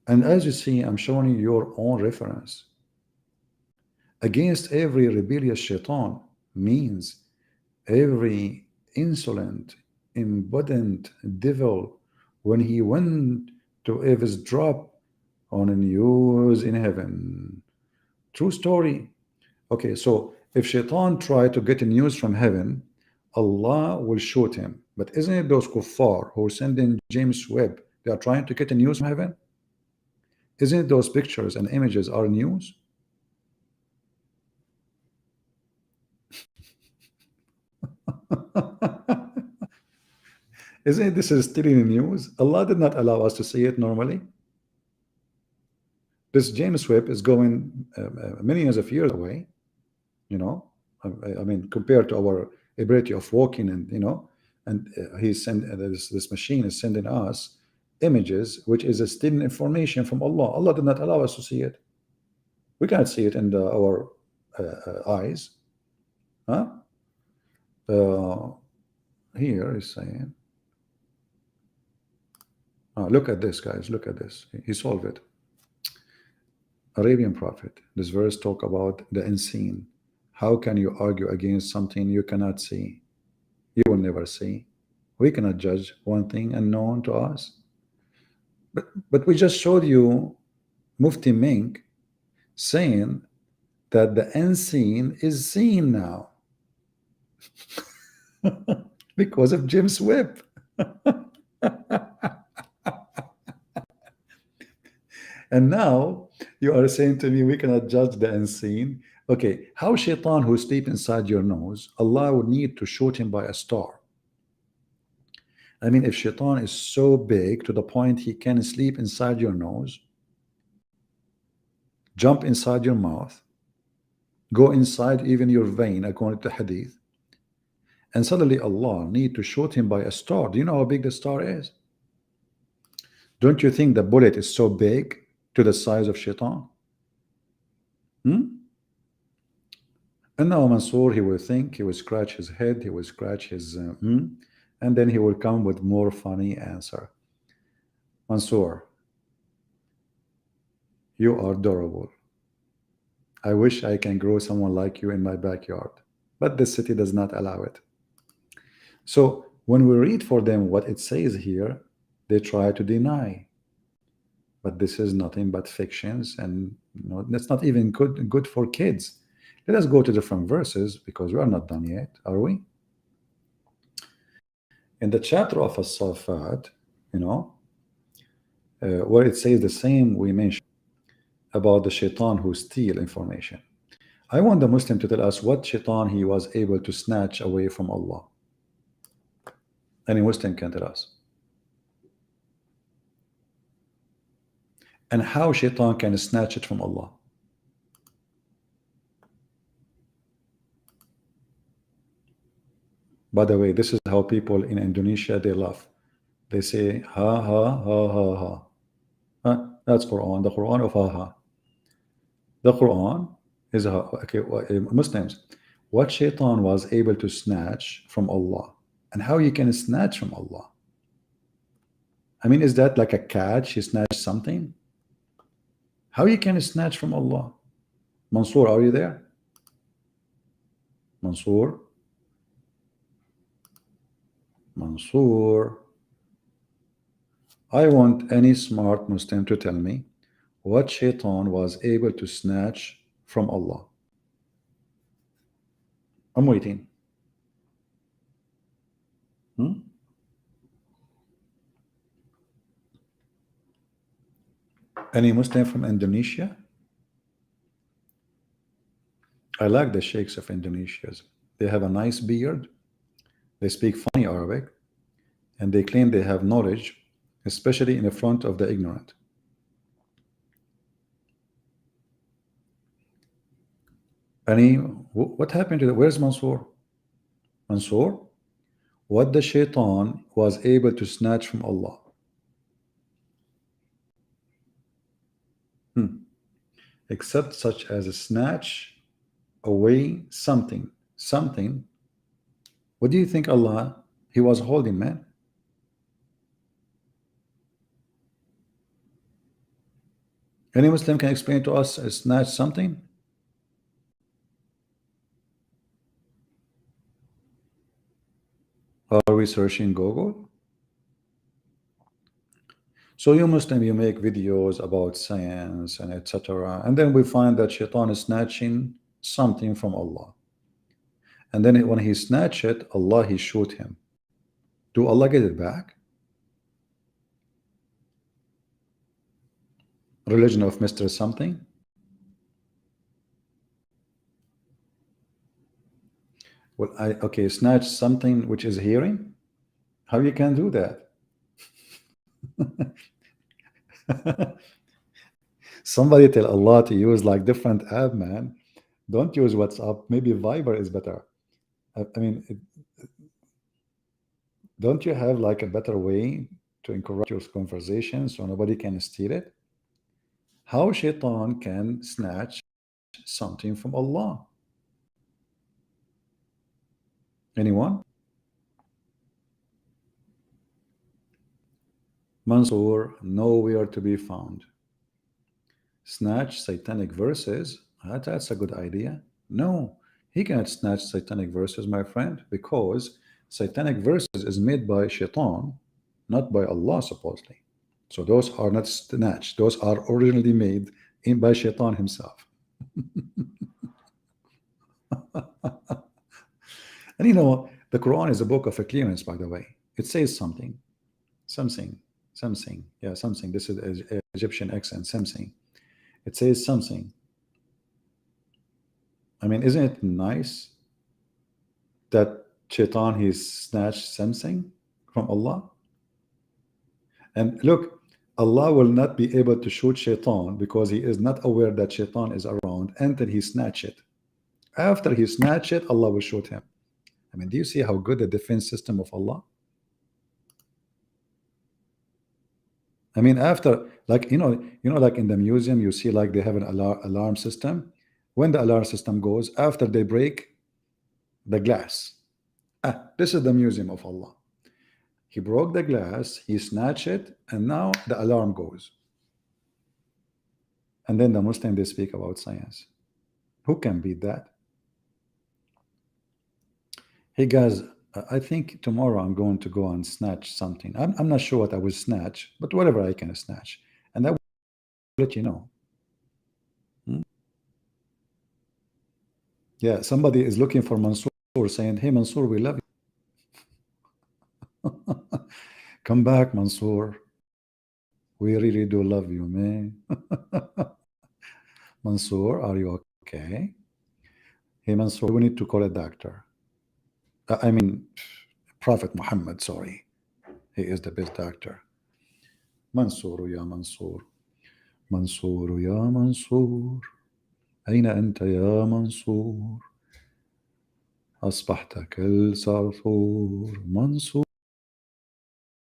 And as you see, I'm showing you your own reference. Against every rebellious shaitan means every insolent, impudent devil, when he went to eavesdrop on a news in heaven. True story. Okay, so if shaitan tried to get news from heaven, Allah will shoot him. But isn't it those kuffar who send in James Webb, they are trying to get news from heaven? Isn't it those pictures and images are news? Isn't it this is still in the news? Allah did not allow us to see it normally. This James Webb is going millions of years away, I mean, compared to our ability of walking, and he's this machine is sending us images, which is still information from Allah. Allah did not allow us to see it. We cannot see it in our eyes. Here is saying, look at this, guys. Look at this. He solved it. Arabian Prophet. This verse talk about the unseen. How can you argue against something you cannot see? You will never see. We cannot judge one thing unknown to us. But we just showed you Mufti Mink saying that the unseen is seen now because of James Webb. And now you are saying to me we cannot judge the unseen. Okay, how shaitan who sleep inside your nose, Allah would need to shoot him by a star? I mean, if shaitan is so big to the point he can sleep inside your nose, jump inside your mouth, go inside even your vein, according to hadith, and suddenly Allah need to shoot him by a star. Do you know how big the star is? Don't you think the bullet is so big to the size of shaitan? And now Mansour, he will think, he will scratch his head, he will scratch his and then he will come with more funny answer. Mansour, you are adorable. I wish I can grow someone like you in my backyard, but the city does not allow it. So when we read for them what it says here, they try to deny. But this is nothing but fictions, and that's not even good for kids. Let us go to different verses because we are not done yet, are we? In the chapter of As-Saffat, where it says the same we mentioned about the shaitan who steal information. I want the Muslim to tell us what shaitan he was able to snatch away from Allah. Any Muslim can tell us. And how shaitan can snatch it from Allah. By the way, this is how people in Indonesia, they laugh. They say, ha, ha, ha, ha, ha. That's Quran, the Quran of ha, ha. The Quran is ha. Okay, Muslims, what shaitan was able to snatch from Allah, and how you can snatch from Allah. I mean, is that like a catch? He snatched something? How you can snatch from Allah? Mansour, are you there? Mansour? Mansour, I want any smart Muslim to tell me what shaitan was able to snatch from Allah. I'm waiting. Any Muslim from Indonesia? I like the sheikhs of Indonesia. They have a nice beard. They speak funny Arabic, and they claim they have knowledge, especially in the front of the ignorant. What happened to the, where's Mansour? Mansour, what the shaitan was able to snatch from Allah. Except such as a snatch away something. What do you think Allah he was holding, man? Any Muslim can explain to us snatch something? Are we searching Google? So you Muslim, you make videos about science and etc. And then we find that shaitan is snatching something from Allah. And then when he snatched it, Allah, he shoot him. Do Allah get it back? Religion of Mr. Something? Well, okay, snatch something which is hearing? How you can do that? Somebody tell Allah to use like different app, man. Don't use WhatsApp. Maybe Viber is better. I mean, don't you have like a better way to encourage your conversation so nobody can steal it? How shaitan can snatch something from Allah? Anyone? Mansour, nowhere to be found. Snatch satanic verses? That's a good idea. No, he cannot snatch satanic verses, my friend, because satanic verses is made by shaitan, not by Allah, supposedly. So those are not snatched. Those are originally made by shaitan himself. And you know, the Quran is a book of a clearance, by the way. It says something. Yeah, something. This is Egyptian accent, something. It says something. I mean, isn't it nice that shaitan, he snatched something from Allah? And look, Allah will not be able to shoot shaitan because he is not aware that shaitan is around until he snatch it. After he snatch it, Allah will shoot him. I mean, do you see how good the defense system of Allah? I mean, after, like, like in the museum, you see like they have an alarm system. When the alarm system goes, after they break the glass, this is the museum of Allah. He broke the glass, he snatched it, and now the alarm goes. And then the Muslim, they speak about science. Who can beat that? Hey guys, I think tomorrow I'm going to go and snatch something. I'm not sure what I will snatch, but whatever I can snatch, and I will let you know. Yeah, somebody is looking for Mansour, saying, "Hey Mansour, we love you." Come back, Mansour. We really do love you, man. Mansour, are you okay? Hey Mansour, we need to call a doctor. I mean, Prophet Muhammad, sorry. He is the best doctor. Mansour ya Mansour. منصور يا منصور أين أنت يا منصور أصبحت كالصرصور منصور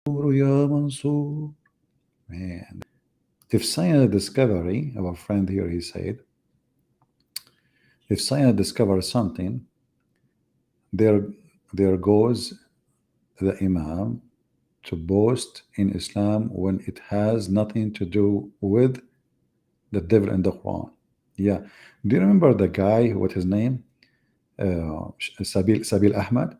يا منصور. Man, if science discovery, our friend here, he said, if science discovers something, there goes the Imam to boast in Islam when it has nothing to do with the devil in the Quran. Yeah. Do you remember the guy, what his name? Sabil Ahmad.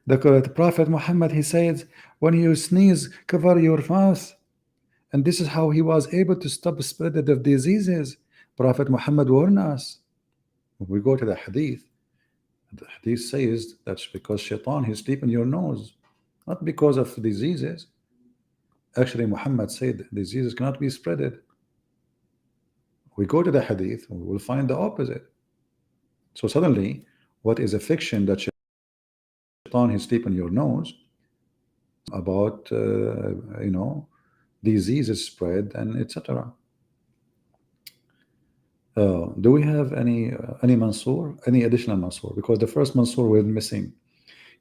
The Prophet Muhammad, he says, when you sneeze, cover your mouth. And this is how he was able to stop the spread of diseases. Prophet Muhammad warned us. When we go to the hadith, the hadith says that's because shaitan, he sleep in your nose, not because of diseases. Actually, Muhammad said diseases cannot be spreaded. We go to the hadith, we will find the opposite. So suddenly, what is a fiction that shaitan, he sleep in your nose, about diseases spread and etc. Do we have any Mansour, any additional Mansour? Because the first Mansour we're missing.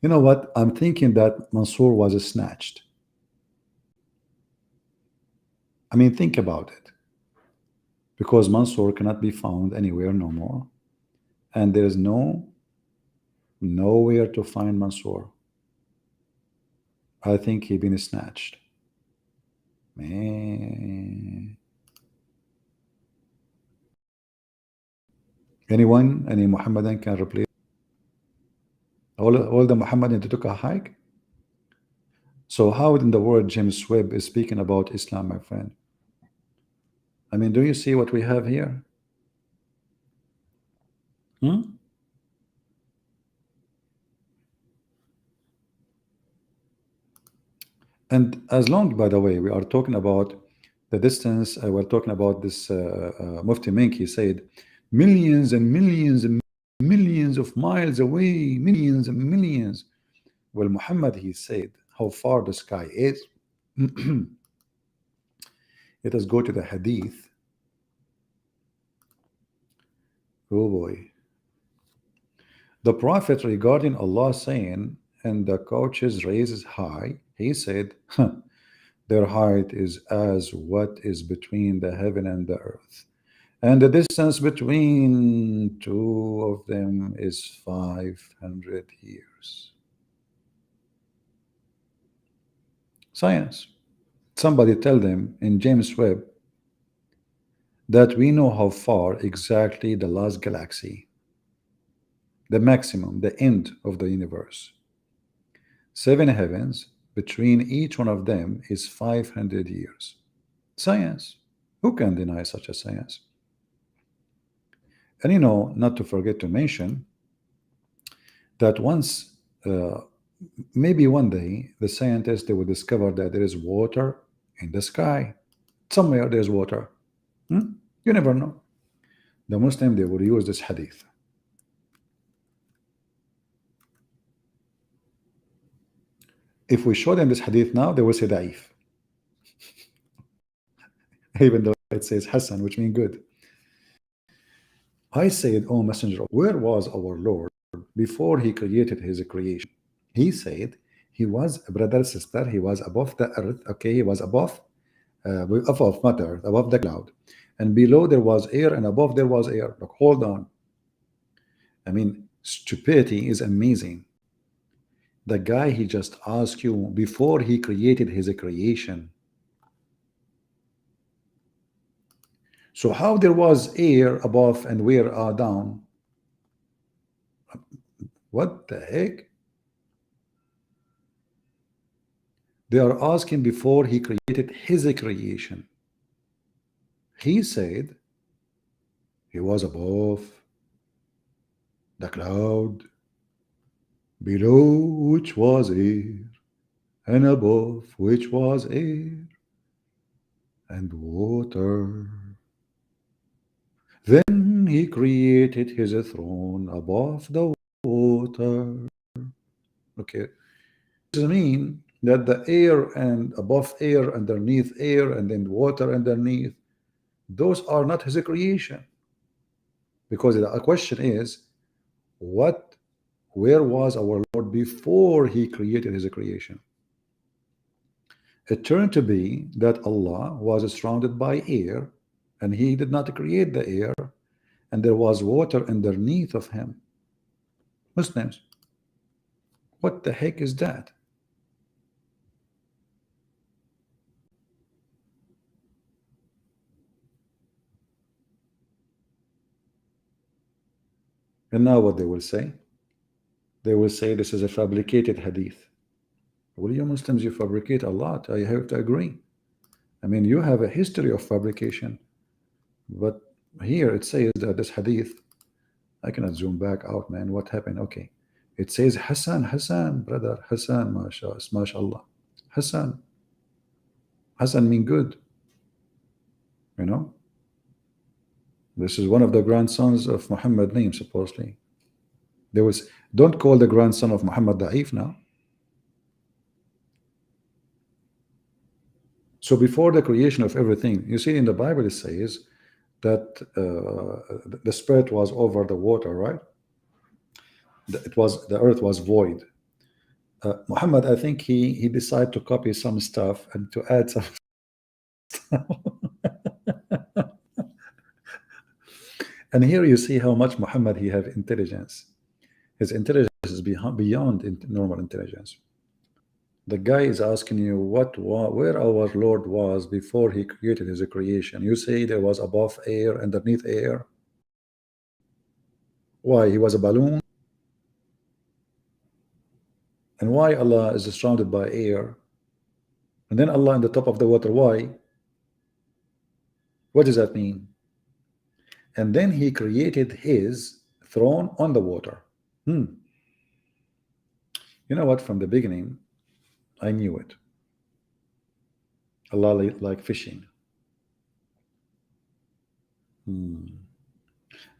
You know what? I'm thinking that Mansour was snatched. I mean, think about it. Because Mansour cannot be found anywhere no more, and there is nowhere to find Mansour. I think he been snatched. Man. Anyone, any Muhammadan can replace all the Muhammadan took a hike? So how in the world James Webb is speaking about Islam, my friend? I mean, do you see what we have here? And as long, by the way, we are talking about the distance, we're talking about this Mufti Mink, he said, millions and millions and millions of miles away, millions and millions. Well, Muhammad, he said, how far the sky is. Let us go to the hadith. Oh boy. The Prophet, regarding Allah saying, and the couches raises high, he said, their height is as what is between the heaven and the earth, and the distance between two of them is 500 years. Science. Somebody tell them in James Webb that we know how far exactly the last galaxy, the maximum, the end of the universe. 7 heavens, between each one of them is 500 years. Science. Who can deny such a science? And not to forget to mention that once, maybe one day, the scientists, they will discover that there is water in the sky. Somewhere there's water. You never know. The Muslim, they will use this hadith. If we show them this hadith now, they will say da'if. Even though it says Hassan, which means good. I said, O Messenger, where was our Lord before he created his creation? He said He was, brother, sister, he was above the earth. Okay, he was above, not the earth, above the cloud. And below there was air, and above there was air. Like, hold on. I mean, stupidity is amazing. The guy, he just asked you before he created his creation. So how there was air above and where down? What the heck? They are asking before he created his creation. He said he was above the cloud, below which was air, and above which was air and water. Then he created his throne above the water. Okay, does it mean that the air and above air, underneath air, and then water underneath, those are not his creation? Because the question is, where was our Lord before he created his creation? It turned to be that Allah was surrounded by air, and he did not create the air, and there was water underneath of him. Muslims, what the heck is that? And now what they will say? They will say this is a fabricated hadith. Well, you Muslims, you fabricate a lot. I have to agree. I mean, you have a history of fabrication. But here it says that this hadith, I cannot zoom back out, man. What happened? Okay. It says Hassan, brother. Hassan, mashallah. Hassan. Hassan mean good. You know? This is one of the grandsons of Muhammad name, supposedly. There was, don't call the grandson of Muhammad Da'if now. So before the creation of everything, you see in the Bible it says that the Spirit was over the water, right? The earth was void. Muhammad, I think he decided to copy some stuff and to add some stuff. And here you see how much Muhammad he have intelligence. His intelligence is beyond normal intelligence. The guy is asking you where our Lord was before he created his creation. You say there was above air, underneath air. Why? He was a balloon? And why Allah is surrounded by air? And then Allah in the top of the water. Why? What does that mean? And then he created his throne on the water. You know what? From the beginning, I knew it. Allah like fishing.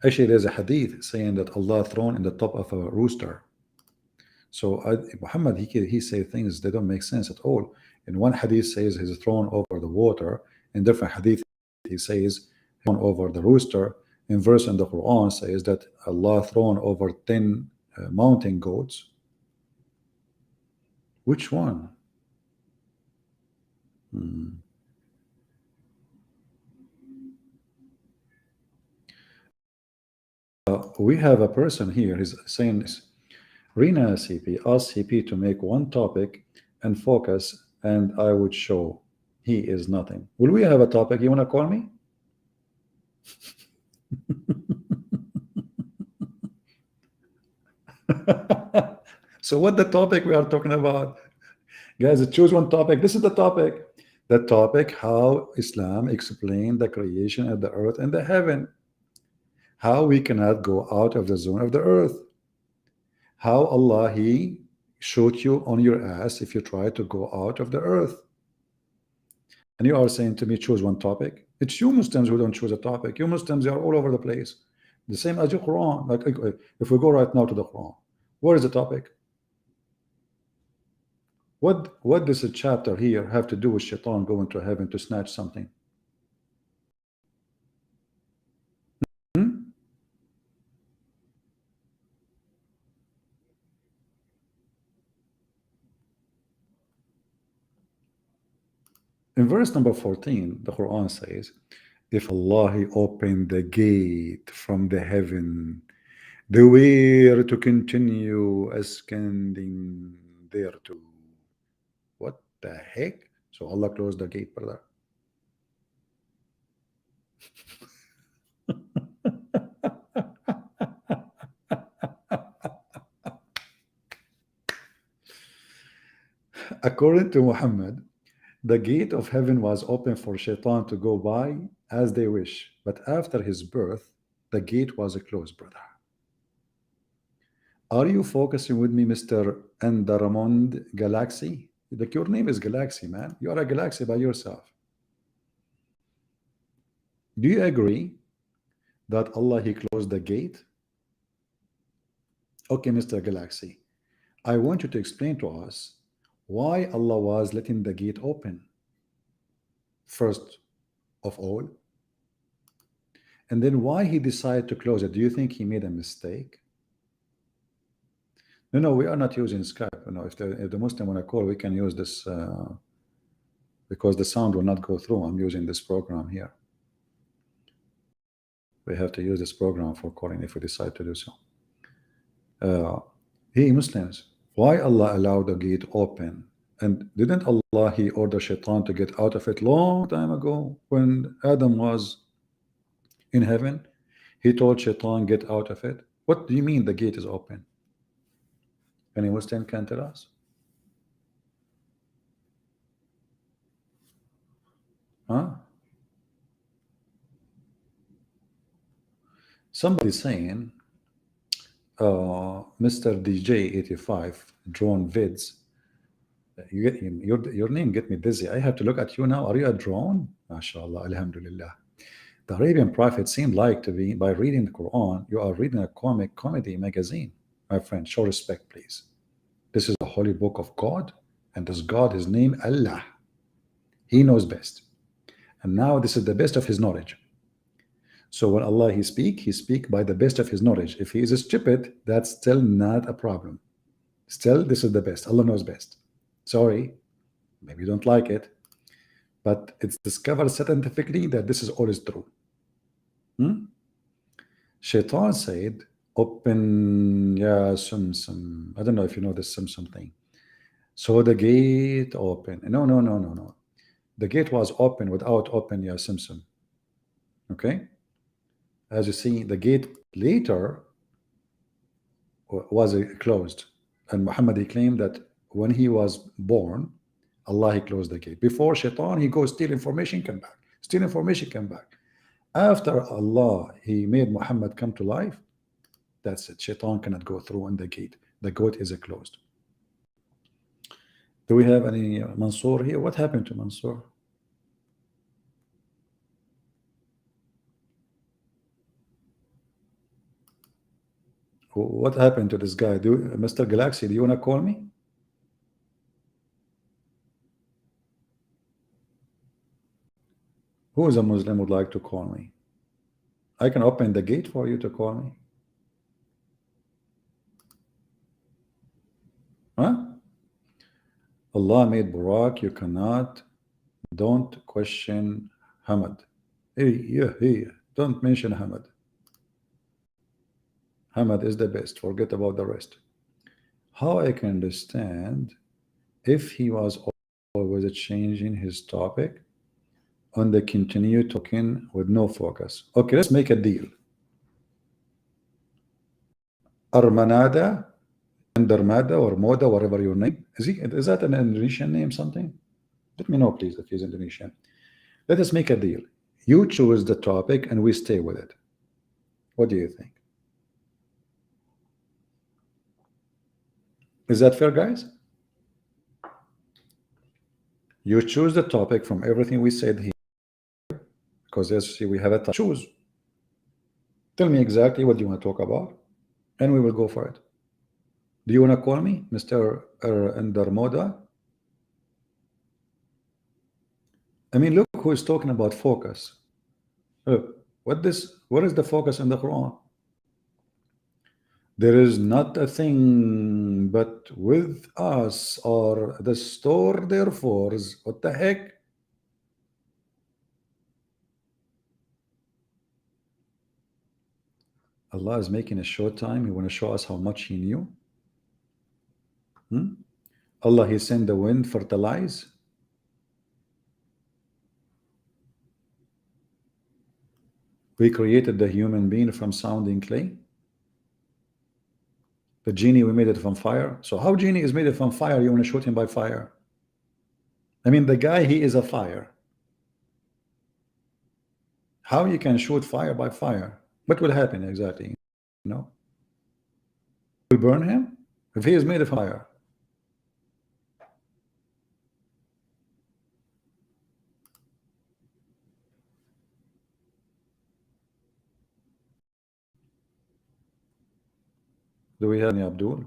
Actually, there's a hadith saying that Allah thrown in the top of a rooster. So Muhammad, he say things that don't make sense at all. In one hadith says he's thrown over the water. In different hadith he says thrown over the rooster. In verse in the Quran says that Allah thrown over 10 mountain goats. Which one? We have a person here. He's saying this. Rina CP asked CP to make one topic and focus, and I would show he is nothing. Will we have a topic? You want to call me? So what the topic we are talking about? Guys, choose one topic. This is the topic. The topic, how Islam explained the creation of the earth and the heaven. How we cannot go out of the zone of the earth. How Allah, he shoot you on your ass if you try to go out of the earth. And you are saying to me, choose one topic. It's you Muslims who don't choose a topic. You Muslims are all over the place. The same as your Quran. Like if we go right now to the Quran, what is the topic? What does a chapter here have to do with Shaitan going to heaven to snatch something? Hmm? In verse number 14, the Quran says, if Allah he opened the gate from the heaven, they were to continue ascending there too. What the heck? So Allah closed the gate, brother. According to Muhammad, the gate of heaven was open for shaitan to go by as they wish. But after his birth, the gate was closed, brother. Are you focusing with me, Mr. Endaramond Galaxy? Like your name is Galaxy, man. You are a galaxy by yourself. Do you agree that Allah he closed the gate? Okay, Mr. Galaxy, I want you to explain to us why Allah was letting the gate open first of all, and then why he decided to close it. Do you think he made a mistake? No, we are not using Skype. You know, if the Muslim want to call, we can use this because the sound will not go through. I'm using this program here. We have to use this program for calling if we decide to do so. Hey Muslims, why Allah allowed the gate open? And didn't Allah he order shaitan to get out of it long time ago when Adam was in heaven? He told shaitan get out of it. What do you mean the gate is open? Any Muslim can tell us? Huh? Somebody saying Mr. DJ85 drone vids. You get your name get me dizzy. I have to look at you now. Are you a drone? MashaAllah, Alhamdulillah. The Arabian Prophet seemed like to be, by reading the Quran, you are reading a comedy magazine. My friend, show respect, please. This is the holy book of God, and this God is named Allah. He knows best. And now this is the best of his knowledge. So when Allah he speak by the best of his knowledge. If he is stupid, that's still not a problem. Still, this is the best. Allah knows best. Sorry, maybe you don't like it, but it's discovered scientifically that this is always true. Shaitan said, open, yeah, some. I don't know if you know this some thing. So the gate open. No. The gate was open without open, yeah, Simpson. Okay. As you see, the gate later was closed, and Muhammad he claimed that when he was born, Allah he closed the gate. Before shaitan, he goes steal information, come back. Steal information, come back. After Allah he made Muhammad come to life, that's it. Shaitan cannot go through in the gate. The gate is closed. Do we have any Mansour here? What happened to Mansour? What happened to this guy? Mr. Galaxy, do you want to call me? Who is a Muslim would like to call me? I can open the gate for you to call me. Huh? Allah made Burak, you cannot. Don't question Hamad. Hey, don't mention Hamad. Hamad is the best. Forget about the rest. How I can understand if he was always changing his topic on the continue talking with no focus. Okay, let's make a deal. Armanada, Andarmada, or Moda, whatever your name is that an Indonesian name? Something? Let me know, please, if he's Indonesian. Let us make a deal. You choose the topic and we stay with it. What do you think? Is that fair, guys? You choose the topic from everything we said here, because as you see, we have a choose. Tell me exactly what you want to talk about, and we will go for it. Do you want to call me, Mr. Endarmoda? I mean, look who is talking about focus. What is the focus in the Quran? There is not a thing but with us or the store therefore. What the heck? Allah is making a short time. He want to show us how much He knew. Allah, He sent the wind fertilize. We created the human being from sounding clay. The genie, we made it from fire. So how genie is made it from fire? You want to shoot him by fire? I mean, the guy, he is a fire. How you can shoot fire by fire? What will happen exactly? You know, will burn him if he is made of fire. Do we have any Abdul?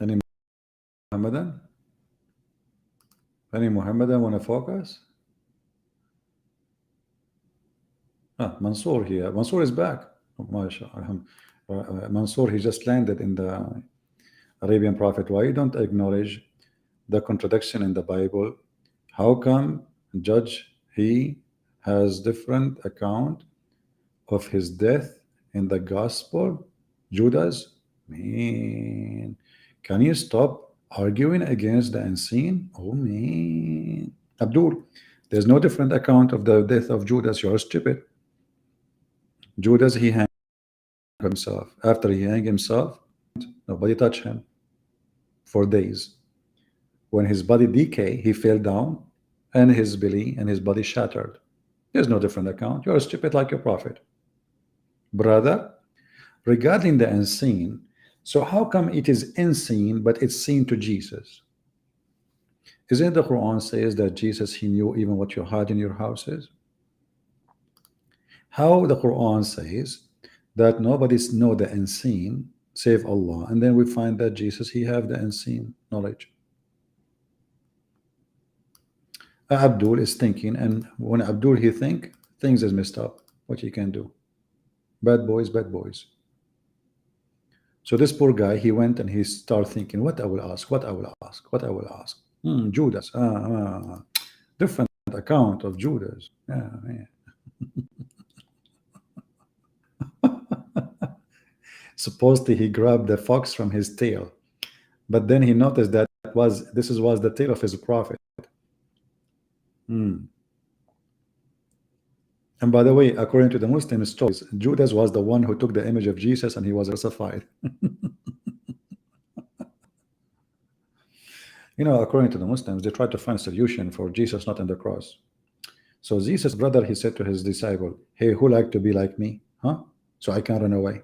Any Muhammadan? Any Muhammadan want to focus? Mansour here. Mansour is back. Mansour, he just landed in the Arabian Prophet. Why you don't acknowledge the contradiction in the Bible? How come Judge, he has different account of his death in the Gospel? Judas, man, can you stop arguing against the unseen? Oh man, Abdul, there's no different account of the death of Judas. You're stupid. Judas, he hanged himself. After he hanged himself, nobody touched him for days. When his body decayed, he fell down and his belly and his body shattered. There's no different account. You're stupid like your prophet. Brother, regarding the unseen, so how come it is unseen but it's seen to Jesus? Isn't the Quran says that Jesus, he knew even what you had in your houses? How the Quran says that nobody's know the unseen save Allah, and then we find that Jesus, he have the unseen knowledge. Abdul is thinking, and when Abdul he think, things is messed up. What he can do? Bad boys, bad boys. So this poor guy, he went and he started thinking, what I will ask, what I will ask, what I will ask. Judas, different account of Judas. Supposedly he grabbed the fox from his tail, but then he noticed that this was the tail of his prophet. And by the way, according to the Muslim stories, Judas was the one who took the image of Jesus and he was crucified. You know, according to the Muslims, they tried to find a solution for Jesus not on the cross. So Jesus' brother, he said to his disciple, hey, who like to be like me? So I can run away.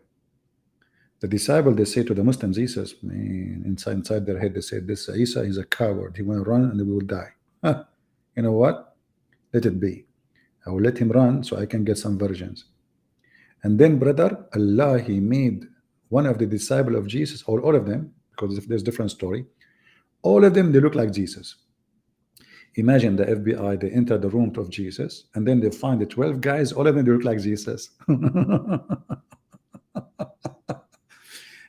The disciple, they say to the Muslims, Jesus, man, inside their head, they say, this Isa is a coward. He will run and we will die. You know what? Let it be. I will let him run so I can get some virgins. And then, brother, Allah, he made one of the disciples of Jesus, or all of them, because there's different story, all of them, they look like Jesus. Imagine the FBI, they enter the room of Jesus, and then they find the 12 guys, all of them, they look like Jesus.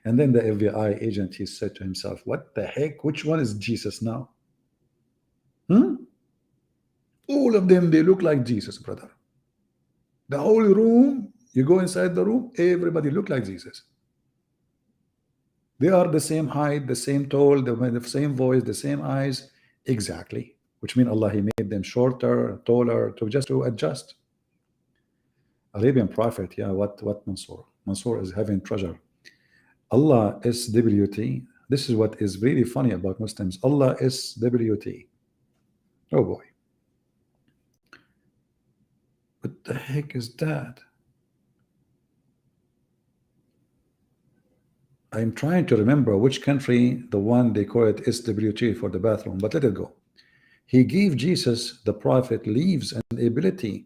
And then the FBI agent, he said to himself, what the heck? Which one is Jesus now? All of them, they look like Jesus, brother. The whole room, you go inside the room, everybody look like Jesus. They are the same height, the same tall, the same voice, the same eyes, exactly. Which means Allah, he made them shorter, taller, to adjust. Arabian Prophet, yeah, what Mansour? Mansour is having treasure. Allah SWT. This is what is really funny about Muslims. Allah SWT. Oh boy. What the heck is that? I'm trying to remember which country, the one they call it SWT for the bathroom, but let it go. He gave Jesus, the prophet, leaves and ability.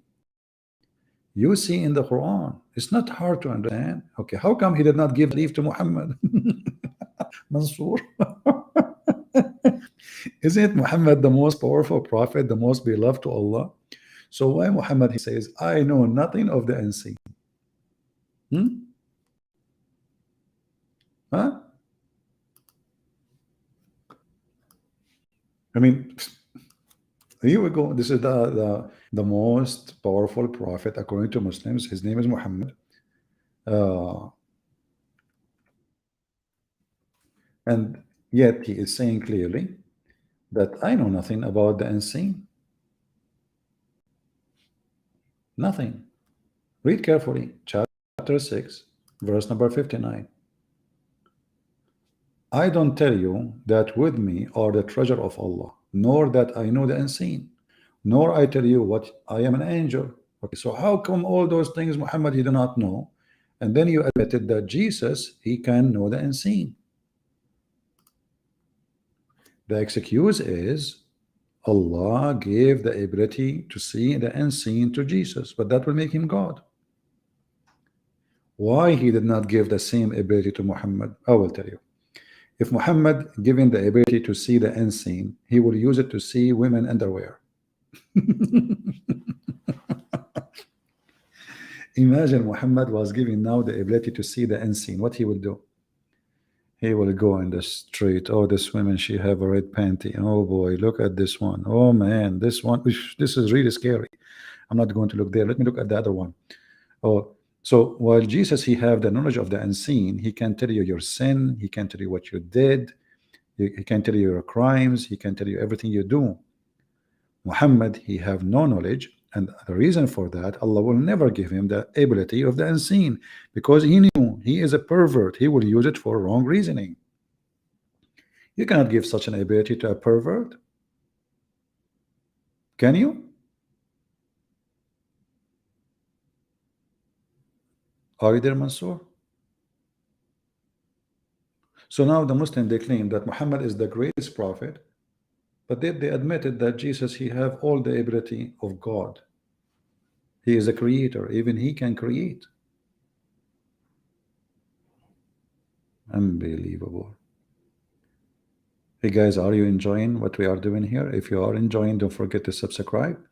You see in the Quran, it's not hard to understand. Okay, how come he did not give leave to Muhammad? Mansour. Isn't Muhammad the most powerful prophet, the most beloved to Allah? So why Muhammad, he says, I know nothing of the unseen. Huh? I mean, here we go. This is the most powerful prophet according to Muslims. His name is Muhammad. Uh, and yet he is saying clearly that I know nothing about the unseen. Nothing. Read carefully. Chapter 6, verse number 59. I don't tell you that with me are the treasure of Allah, nor that I know the unseen, nor I tell you what I am an angel. Okay, so how come all those things Muhammad he do not know? And then you admitted that Jesus, he can know the unseen. The excuse is Allah gave the ability to see the unseen to Jesus, but that will make him God. Why he did not give the same ability to Muhammad? I will tell you. If Muhammad given the ability to see the unseen, he will use it to see women underwear. Imagine Muhammad was given now the ability to see the unseen. What he will do? He will go in the street. Oh, this woman, she have a red panty. Oh boy, look at this one. Oh man, this one. This is really scary. I'm not going to look there. Let me look at the other one. Oh, so while Jesus, he have the knowledge of the unseen, he can tell you your sin. He can tell you what you did. He can tell you your crimes. He can tell you everything you do. Muhammad, he have no knowledge. And the reason for that, Allah will never give him the ability of the unseen, because he knew he is a pervert. He will use it for wrong reasoning. You cannot give such an ability to a pervert. Can you? Are you there, Mansoor? So now the Muslim, they claim that Muhammad is the greatest prophet, but they admitted that Jesus, he have all the ability of God. He is a creator. Even he can create. Unbelievable. Hey guys, are you enjoying what we are doing here? If you are enjoying, don't forget to subscribe.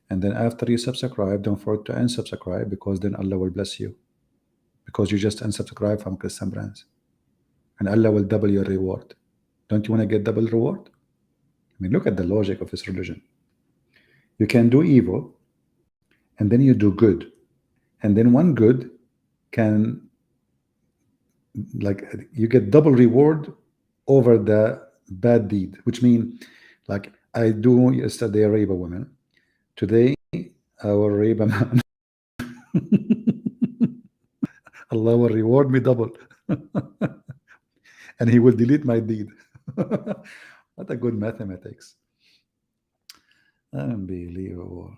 And then after you subscribe, don't forget to unsubscribe, because then Allah will bless you. Because you just unsubscribe from Christian Brands. And Allah will double your reward. Don't you want to get double reward? I mean, look at the logic of this religion. You can do evil, and then you do good. And then one good can, like, you get double reward over the bad deed, which means, like, I do yesterday rape a woman. Today, I will rape a man. Allah will reward me double. And he will delete my deed. What a good mathematics. Unbelievable.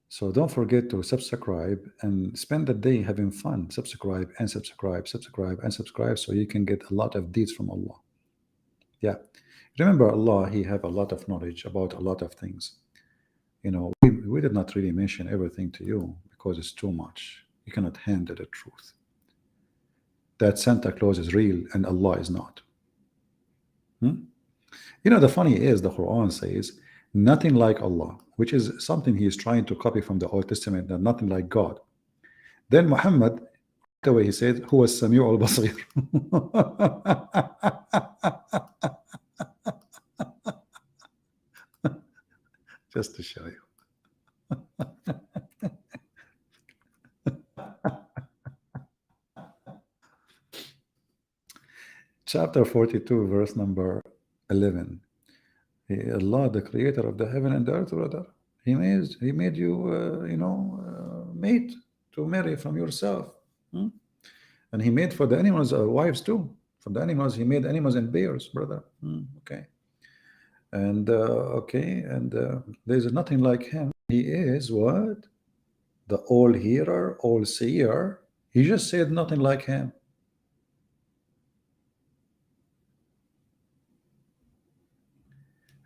So don't forget to subscribe and spend the day having fun. Subscribe and subscribe, subscribe and subscribe, so you can get a lot of deeds from Allah. Yeah. Remember, Allah, he have a lot of knowledge about a lot of things. You know, we did not really mention everything to you because it's too much. You cannot handle the truth. That Santa Claus is real and Allah is not. You know, the funny is, the Quran says nothing like Allah, which is something he is trying to copy from the Old Testament, that nothing like God. Then Muhammad, the way he said, who was Sami'u al-Basir. Just to show you. Chapter 42, verse number 11. Allah, the creator of the heaven and the earth, brother, he made you, mate to marry from yourself. And he made for the animals wives too. From the animals, he made animals and bears, brother. Okay. And there's nothing like him. He is what? The all hearer, all seer. He just said nothing like him.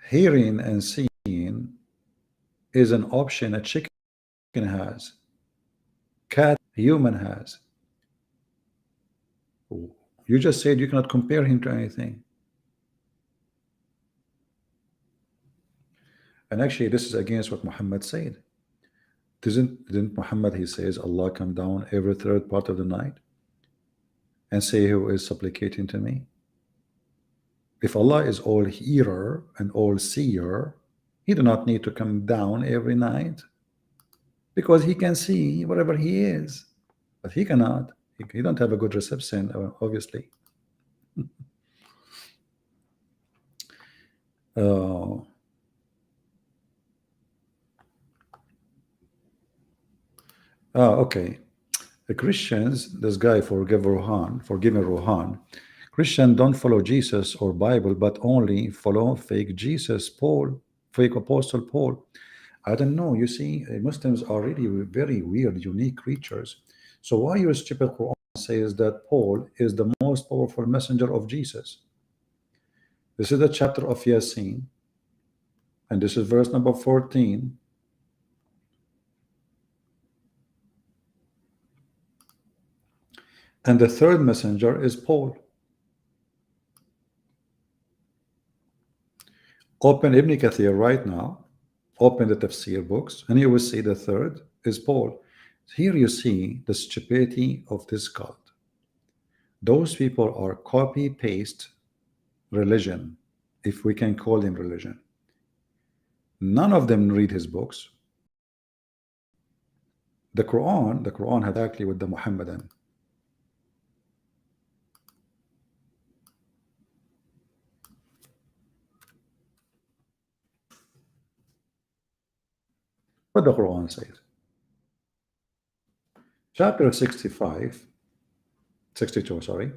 Hearing and seeing is an option a chicken has, cat, human has. You just said you cannot compare him to anything. And actually, this is against what Muhammad said. Didn't Muhammad, he says, Allah come down every third part of the night and say, who is supplicating to me? If Allah is all hearer and all seer, he do not need to come down every night, because he can see wherever he is, but he cannot. He don't have a good reception, obviously. Okay. The Christians, this guy forgiving Rohan, Christian don't follow Jesus or Bible, but only follow fake Jesus, Paul, fake Apostle Paul. I don't know. You see, Muslims are really very weird, unique creatures. So why your stupid Quran says that Paul is the most powerful messenger of Jesus? This is the chapter of Yasin, and this is verse number 14. And the third messenger is Paul. Open Ibn Kathir right now. Open the tafsir books, and you will see the third is Paul. Here you see the stupidity of this cult. Those people are copy-paste religion, if we can call them religion. None of them read his books. The Quran had exactly with the Muhammadan. What the Quran says. Chapter 62, sorry.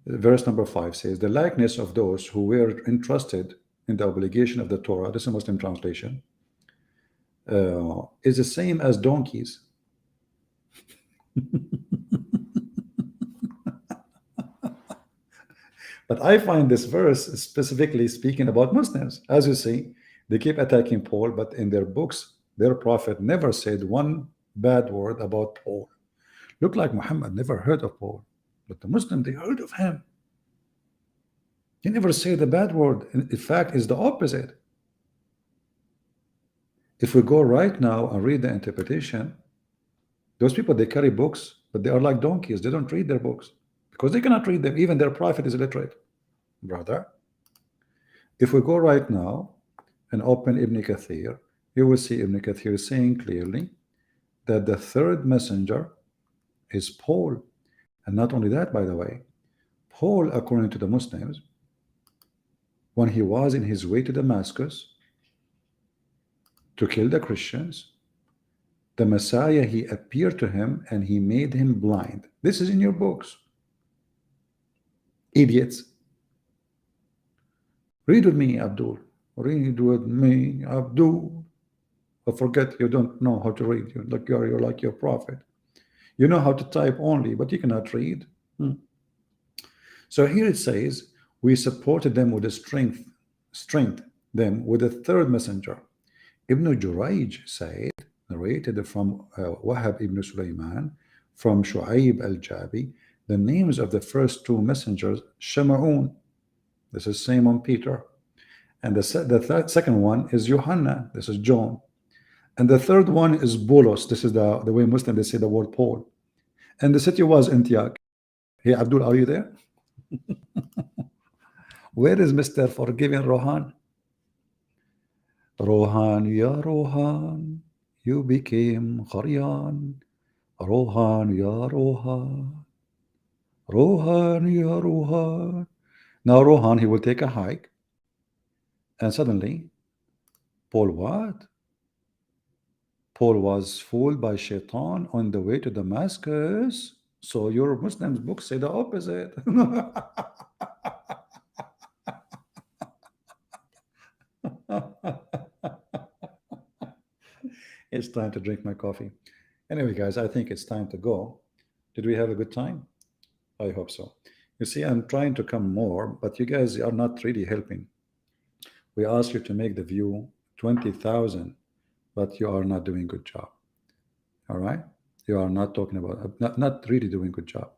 Verse number 5 says, the likeness of those who were entrusted in the obligation of the Torah, this is a Muslim translation, is the same as donkeys. But I find this verse specifically speaking about Muslims. As you see, they keep attacking Paul, but in their books, their prophet never said one bad word about Paul. Look like Muhammad never heard of Paul, but the Muslim, they heard of him. He never said the bad word. In fact, it's the opposite. If we go right now and read the interpretation, those people, they carry books, but they are like donkeys. They don't read their books because they cannot read them. Even their prophet is illiterate, brother. If we go right now and open Ibn Kathir, you will see Ibn Kathir saying clearly that the third messenger is Paul. And not only that, by the way, Paul, according to the Muslims, when he was in his way to Damascus to kill the Christians, the Messiah, he appeared to him and he made him blind. This is in your books. Idiots. Read with me, Abdul. Read with me, Abdul. I forget you don't know how to read. You're like your prophet. You know how to type only, but you cannot read. So here it says, we supported them with a strength them with a third messenger. Ibn Jurayj said, narrated from Wahab ibn Sulaiman, from Shu'aib al-Jabi, the names of the first two messengers, Shama'un. This is Simon Peter. And the second one is Yohanna. This is John. And the third one is Bolos. This is the way Muslims, they say the word Paul. And the city was Antioch. Hey, Abdul, are you there? Where is Mr. Forgiving Rohan? Rohan, ya Rohan, you became Qaryan. Rohan, ya Rohan. Rohan, ya Rohan. Now Rohan, he will take a hike. And suddenly, Paul what? Paul was fooled by Shaitan on the way to Damascus. So your Muslims books say the opposite. It's time to drink my coffee. Anyway, guys, I think it's time to go. Did we have a good time? I hope so. You see, I'm trying to come more, but you guys are not really helping. We asked you to make the view 20,000, but you are not doing a good job. All right? You are not talking about, not really doing a good job.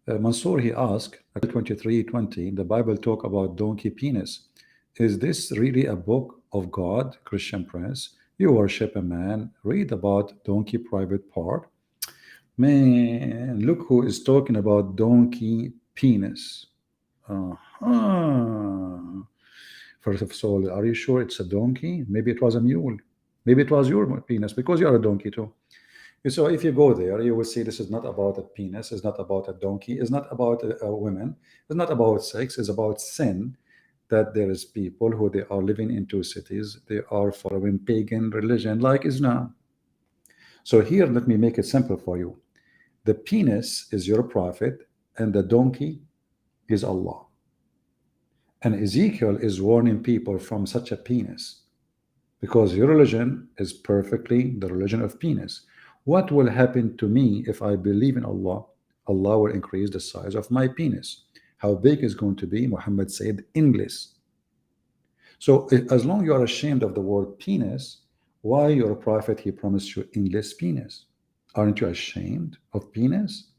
Mansour, he asked, 23:20, the Bible talk about donkey penis. Is this really a book of God, Christian Prince? You worship a man, read about donkey private part. Man, look who is talking about donkey penis. Uh-huh. First of all, are you sure it's a donkey? Maybe it was a mule. Maybe it was your penis because you are a donkey too. So if you go there, you will see this is not about a penis, it's not about a donkey, it's not about a woman, it's not about sex, it's about sin. That there is people who they are living in two cities, they are following pagan religion like Islam. So here, let me make it simple for you. The penis is your prophet, and the donkey is Allah. And Ezekiel is warning people from such a penis, because your religion is perfectly the religion of penis. What will happen to me if I believe in Allah? Allah will increase the size of my penis. How big is going to be? Muhammad said, endless. So as long you are ashamed of the word penis, why your prophet, he promised you endless penis? Aren't you ashamed of penis?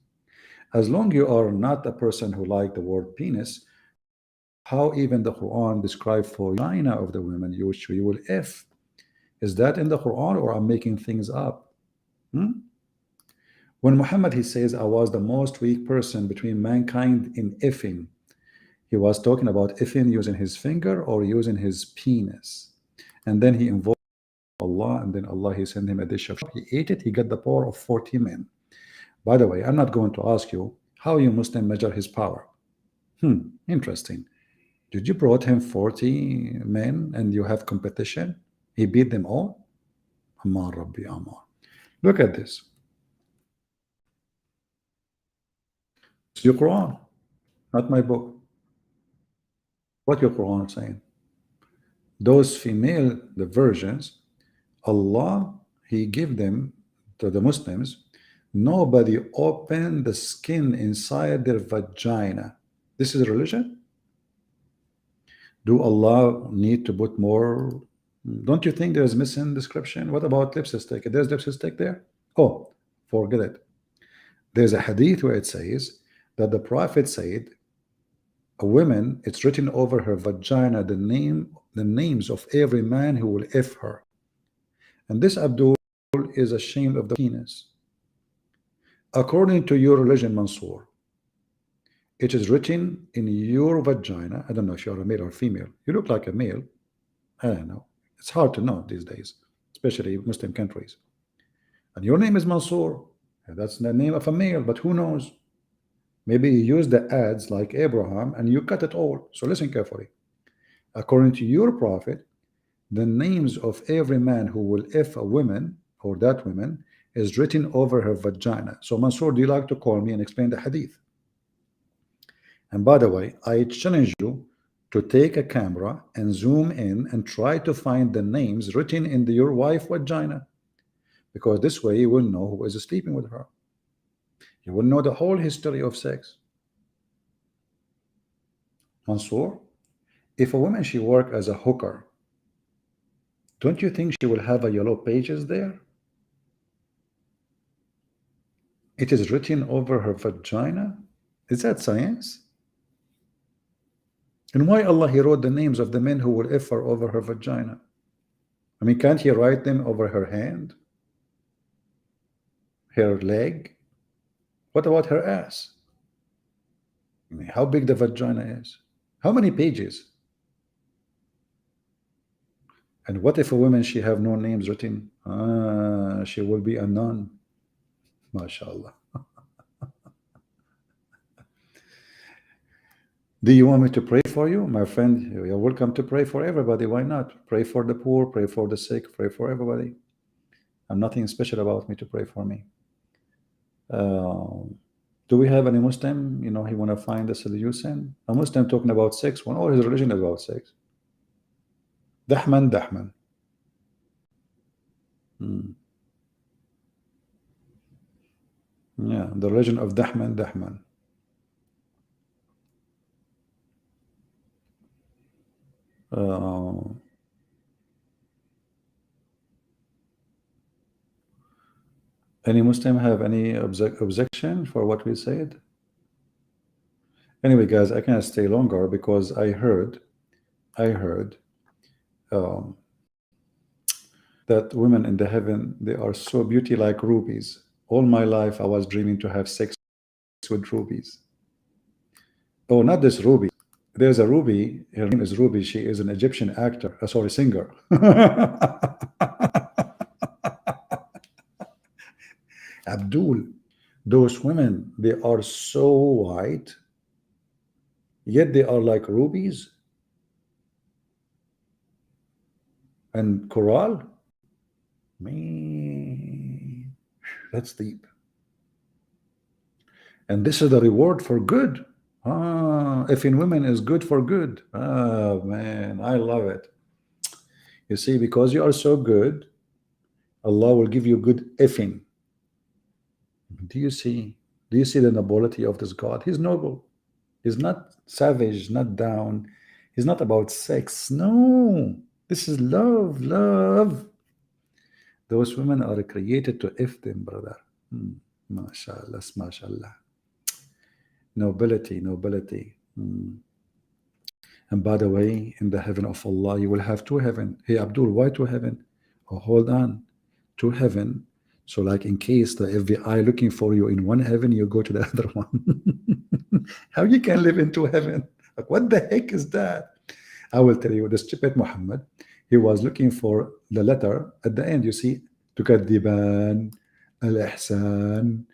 As long you are not a person who like the word penis, how even the Quran describe for vagina of the women, which we will F. Is that in the Quran or I'm making things up? When Muhammad, he says, I was the most weak person between mankind in effing, he was talking about effing using his finger or using his penis. And then he invoked Allah, and then Allah, he sent him a dish of, he ate it, he got the power of 40 men. By the way, I'm not going to ask you how you Muslim measure his power. Interesting. Did you brought him 40 men and you have competition? He beat them all? Ammar Rabbi Ammar. Look at this. It's your Quran, not my book. What your Quran is saying? Those female, the virgins, Allah, he gave them to the Muslims. Nobody opened the skin inside their vagina. This is religion? Do Allah need to put more? Don't you think there's missing description? What about lipstick? There's lipstick there? Oh, forget it. There's a hadith where it says that the Prophet said, a woman, it's written over her vagina the names of every man who will F her. And this Abdul is ashamed of the penis. According to your religion, Mansour, it is written in your vagina. I don't know if you're a male or female. You look like a male. I don't know. It's hard to know these days, especially Muslim countries. And your name is Mansour. That's the name of a male, but who knows? Maybe you use the ads like Abraham and you cut it all. So listen carefully. According to your prophet, the names of every man who will F a woman or that woman is written over her vagina. So Mansour, do you like to call me and explain the hadith? And by the way, I challenge you to take a camera and zoom in and try to find the names written in your wife's vagina, because this way you will know who is sleeping with her. You will know the whole history of sex. Mansour, if a woman, she work as a hooker, don't you think she will have a yellow pages there? It is written over her vagina. Is that science? And why Allah, he wrote the names of the men who will F her over her vagina? I mean, can't he write them over her hand, her leg? What about her ass? I mean, how big the vagina is? How many pages? And what if a woman, she have no names written? She will be a nun. MashaAllah. Do you want me to pray for you? My friend, you're welcome to pray for everybody. Why not? Pray for the poor, pray for the sick, pray for everybody. I'm nothing special about me to pray for me. Do we have any Muslim, you know, he want to find a solution? A Muslim talking about sex when all his religion is about sex. Dahman. Yeah, the religion of Dahman. Any Muslim have any objection for what we said? Anyway, guys, I can't stay longer because I heard I heard that women in the heaven, they are so beauty like rubies. All my life I was dreaming to have sex with rubies. Oh, not this Ruby. There's a Ruby. Her name is Ruby. She is an Egyptian actor. Sorry, singer. Abdul, those women, they are so white, yet they are like rubies and coral. Man, that's deep. And this is the reward for good. If in women is good for good. Oh man, I love it. You see, because you are so good, Allah will give you good effing. Do you see? Do you see the nobility of this God? He's noble. He's not savage, not down. He's not about sex. No, this is love, love. Those women are created to F them, brother. MashaAllah, MashaAllah. Nobility, nobility. And by the way, in the heaven of Allah, you will have two heaven. Hey, Abdul, why two heaven? Oh, hold on. Two heaven. So like in case the FBI looking for you in one heaven, you go to the other one. How you can live in two heaven? Like what the heck is that? I will tell you, the stupid Muhammad, he was looking for the letter at the end. You see, tukadiban, al-ihsan,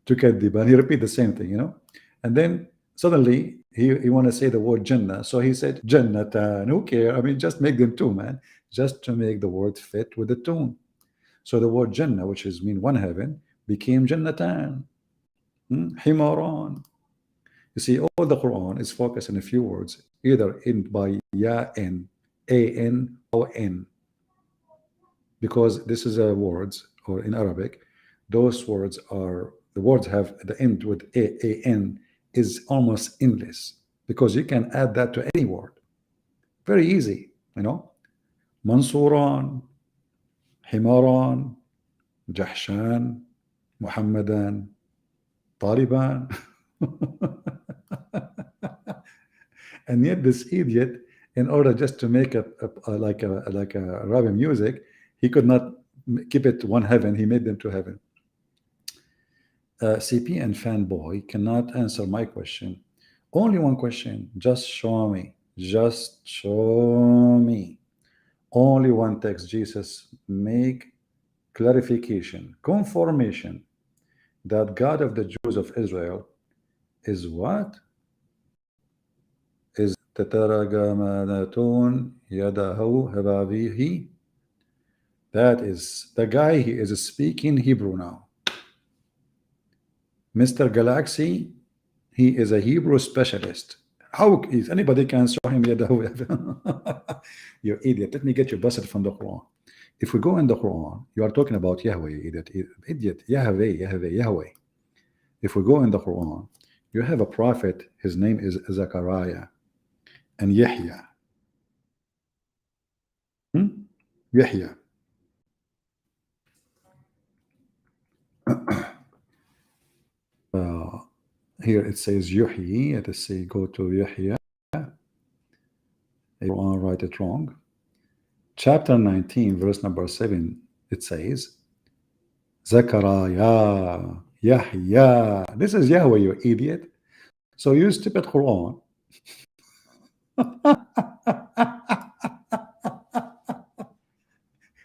tukadiban. He repeat the same thing, you know. And then suddenly he want to say the word Jannah. So he said Jannatan. Who care? I mean, just make them two, man. Just to make the word fit with the tune. So the word Jannah, which is mean one heaven, became Jannatan. Himaran. You see, all the Quran is focused on a few words, either in by Ya N, A-N, or N. Because this is a words, or in Arabic, those words are, the words have the end with A-N is almost endless. Because you can add that to any word. Very easy, you know. Mansuran, Himaran, Jahshan, Muhammadan, Taliban. And yet this idiot, in order just to make a Arabic music, he could not keep it one heaven. He made them two heaven. CP and fanboy cannot answer my question. Only one question. Just show me. Just show me. Only one text. Jesus make clarification, confirmation that God of the Jews of Israel is what? Is Tataragamanatun Yadahu Hababihi. That is the guy. He is speaking Hebrew now. Mr. Galaxy, he is a Hebrew specialist. How is anybody can show him Yadahu? You idiot. Let me get you busted from the Quran. If we go in the Quran, you are talking about Yahweh, idiot, Yahweh. If we go in the Quran, you have a prophet, his name is Zechariah and Yahya. Yahya. Here it says Yuhyi. Let us say go to Yahya. Quran write it wrong. Chapter 19, verse number 7, it says Zechariah, Yahya. This is Yahweh, you idiot. So you stupid Quran.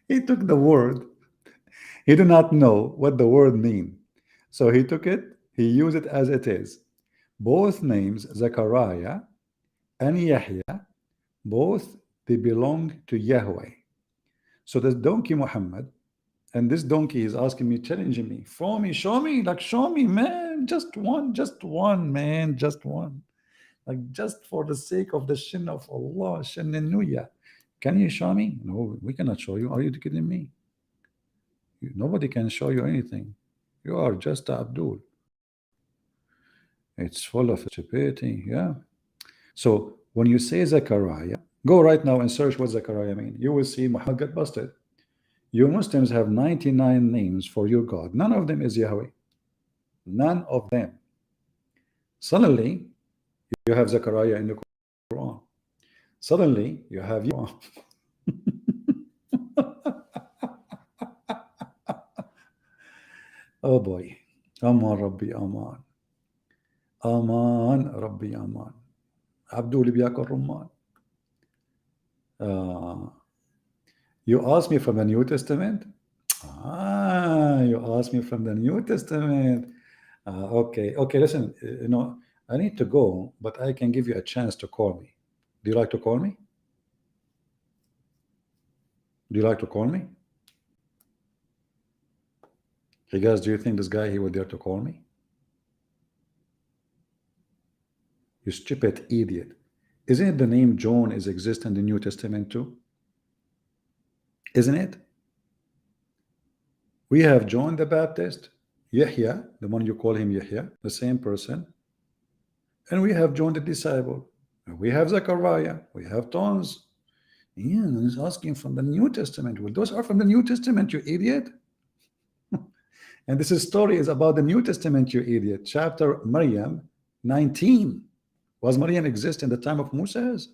He took the word. He did not know what the word mean. So he took it, he used it as it is. Both names, Zechariah and Yahya, both they belong to Yahweh. So this donkey Muhammad, and this donkey is asking me, challenging me, show me, like show me, man, just one, man, just one. Like just for the sake of the shin of Allah, Shannuya. Can you show me? No, we cannot show you. Are you kidding me? Nobody can show you anything. You are just Abdul. It's full of stupidity, yeah. So when you say Zechariah, go right now and search what Zechariah mean. You will see Muhammad get busted. You Muslims have 99 names for your God. None of them is Yahweh. None of them. Suddenly, you have Zechariah in the Quran. Suddenly you have you. Oh boy. Aman Rabbi Aman. Aman Rabbi Aman. عبده اللي بياكل رمان. You asked me from the New Testament? You asked me from the New Testament. Okay, listen, I need to go, but I can give you a chance to call me. Do you like to call me? Do you like to call me? Hey guys, do you think this guy, he would dare to call me? You stupid idiot. Isn't it the name John is exist in the New Testament too? Isn't it? We have John the Baptist, Yahya, the one you call him Yahya, the same person. And we have John the disciple. We have Zechariah. We have tons. Yeah, he's asking from the New Testament. Well, those are from the New Testament, you idiot. And this story is about the New Testament, you idiot. Chapter Maryam 19. Was Maryam exist in the time of Moses?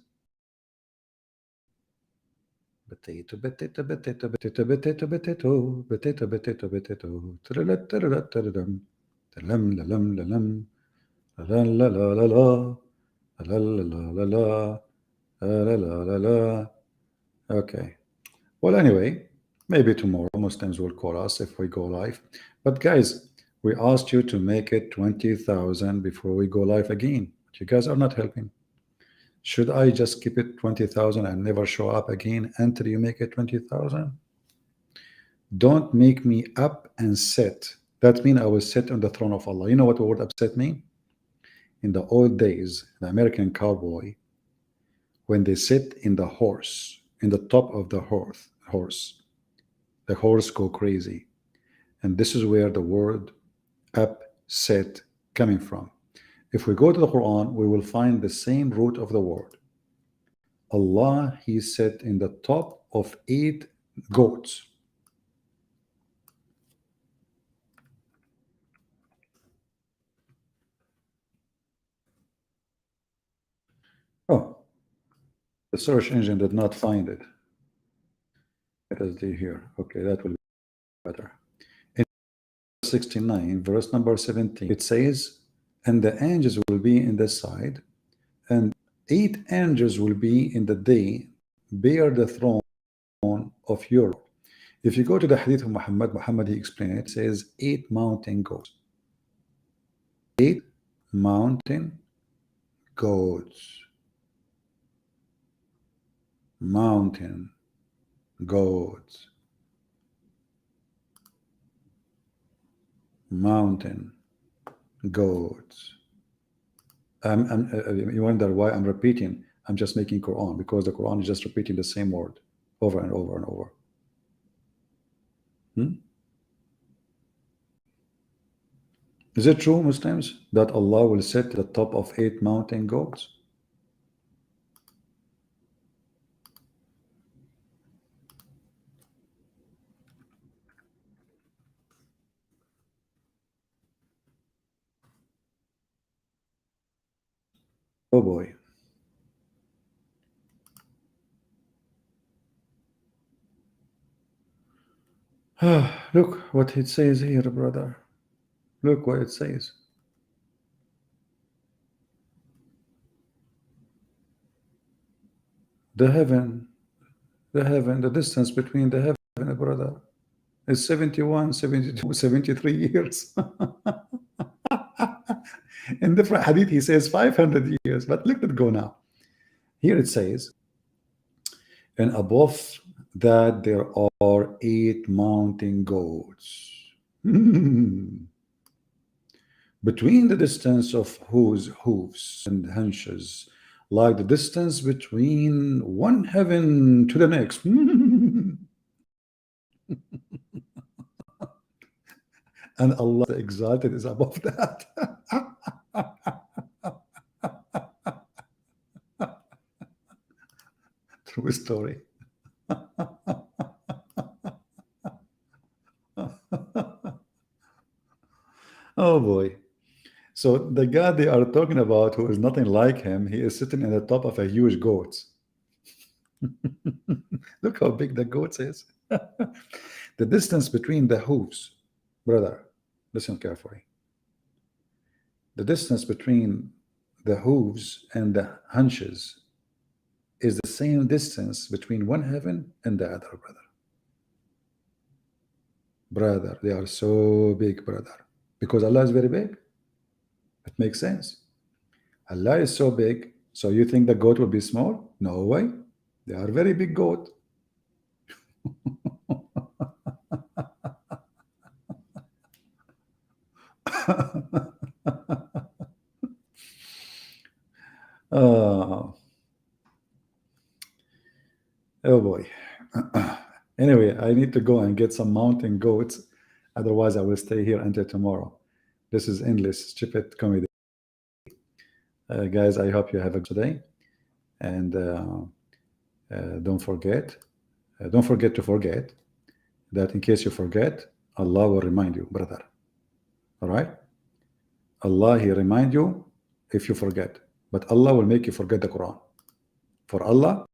Potato, potato, potato, potato, potato, potato, potato, potato, potato, ta-da-da-da-da-da-da-dum, ta-lam, la-lam, la-lam, la-la-la-la-la, la-la-la-la-la, la-la-la-la-la. Okay. Well, anyway, maybe tomorrow Muslims will call us if we go live. But guys, we asked you to make it 20,000 before we go live again. But you guys are not helping. Should I just keep it 20,000 and never show up again until you make it 20,000? Don't make me up and sit. That means I will sit on the throne of Allah. You know what the word upset mean? In the old days, the American cowboy, when they sit in the horse, in the top of the horse, the horse go crazy. And this is where the word upset coming from. If we go to the Quran, we will find the same root of the word. Allah, he sat in the top of 8 goats. Oh, the search engine did not find it. It is here. Okay, that will be better. In 69, verse number 17, it says, and the angels will be in the side, and 8 angels will be in the day, bear the throne of your Lord. If you go to the hadith of Muhammad, he explained it, says 8 mountain goats. 8 mountain goats. Mountain goats. Mountain goats. You wonder why I'm repeating. I'm just making Quran, because the Quran is just repeating the same word over and over and over. Is it true, Muslims, that Allah will sit at the top of 8 mountain goats? Oh boy. Look what it says here, brother. Look what it says. The heaven, the distance between the heaven, brother, is 71, 72, 73 years. In different hadith, he says 500 years, but look at go now. Here it says, and above that there are 8 mountain goats. Between the distance of whose hoofs and hunches, like the distance between one heaven to the next. And Allah the Exalted is above that. True story. Oh boy. So the God they are talking about, who is nothing like him, he is sitting in the top of a huge goat. Look how big the goat is. The distance between the hooves, brother, listen carefully. The distance between the hooves and the hunches is the same distance between one heaven and the other, brother. Brother, they are so big, brother. Because Allah is very big. It makes sense. Allah is so big, so you think the goat will be small? No way. They are very big goat. Oh, oh boy. Anyway, I need to go and get some mountain goats. Otherwise, I will stay here until tomorrow. This is endless stupid comedy. Guys, I hope you have a good day. And don't forget to forget that in case you forget, Allah will remind you, brother. All right? Allah, He remind you if you forget. But Allah will make you forget the Quran. For Allah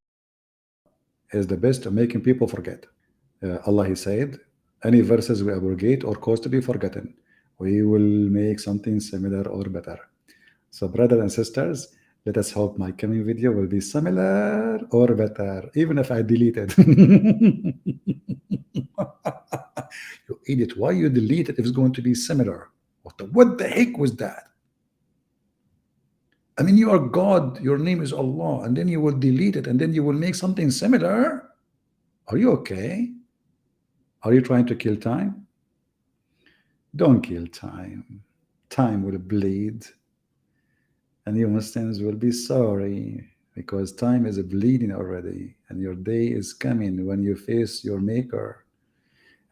is the best at making people forget. Allah, He said, any verses we abrogate or cause to be forgotten, we will make something similar or better. So brothers and sisters, let us hope my coming video will be similar or better, even if I delete it. You idiot, why you delete it if it's going to be similar? What the heck was that? I mean, you are God, your name is Allah, and then you will delete it, and then you will make something similar? Are you okay? Are you trying to kill time? Don't kill time. Time will bleed. And you Muslims will be sorry, because time is bleeding already, and your day is coming when you face your maker.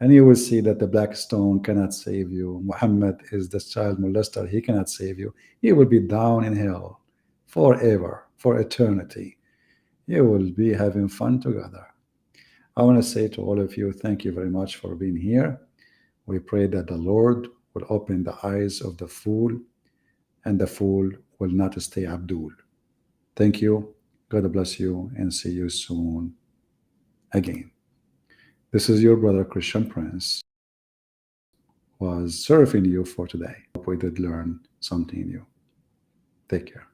And you will see that the black stone cannot save you. Muhammad is the child molester. He cannot save you. He will be down in hell forever, for eternity. You will be having fun together. I want to say to all of you, thank you very much for being here. We pray that the Lord will open the eyes of the fool, and the fool will not stay Abdul. Thank you. God bless you, and see you soon again. This is your brother Christian Prince, was serving you for today. Hope we did learn something new. Take care.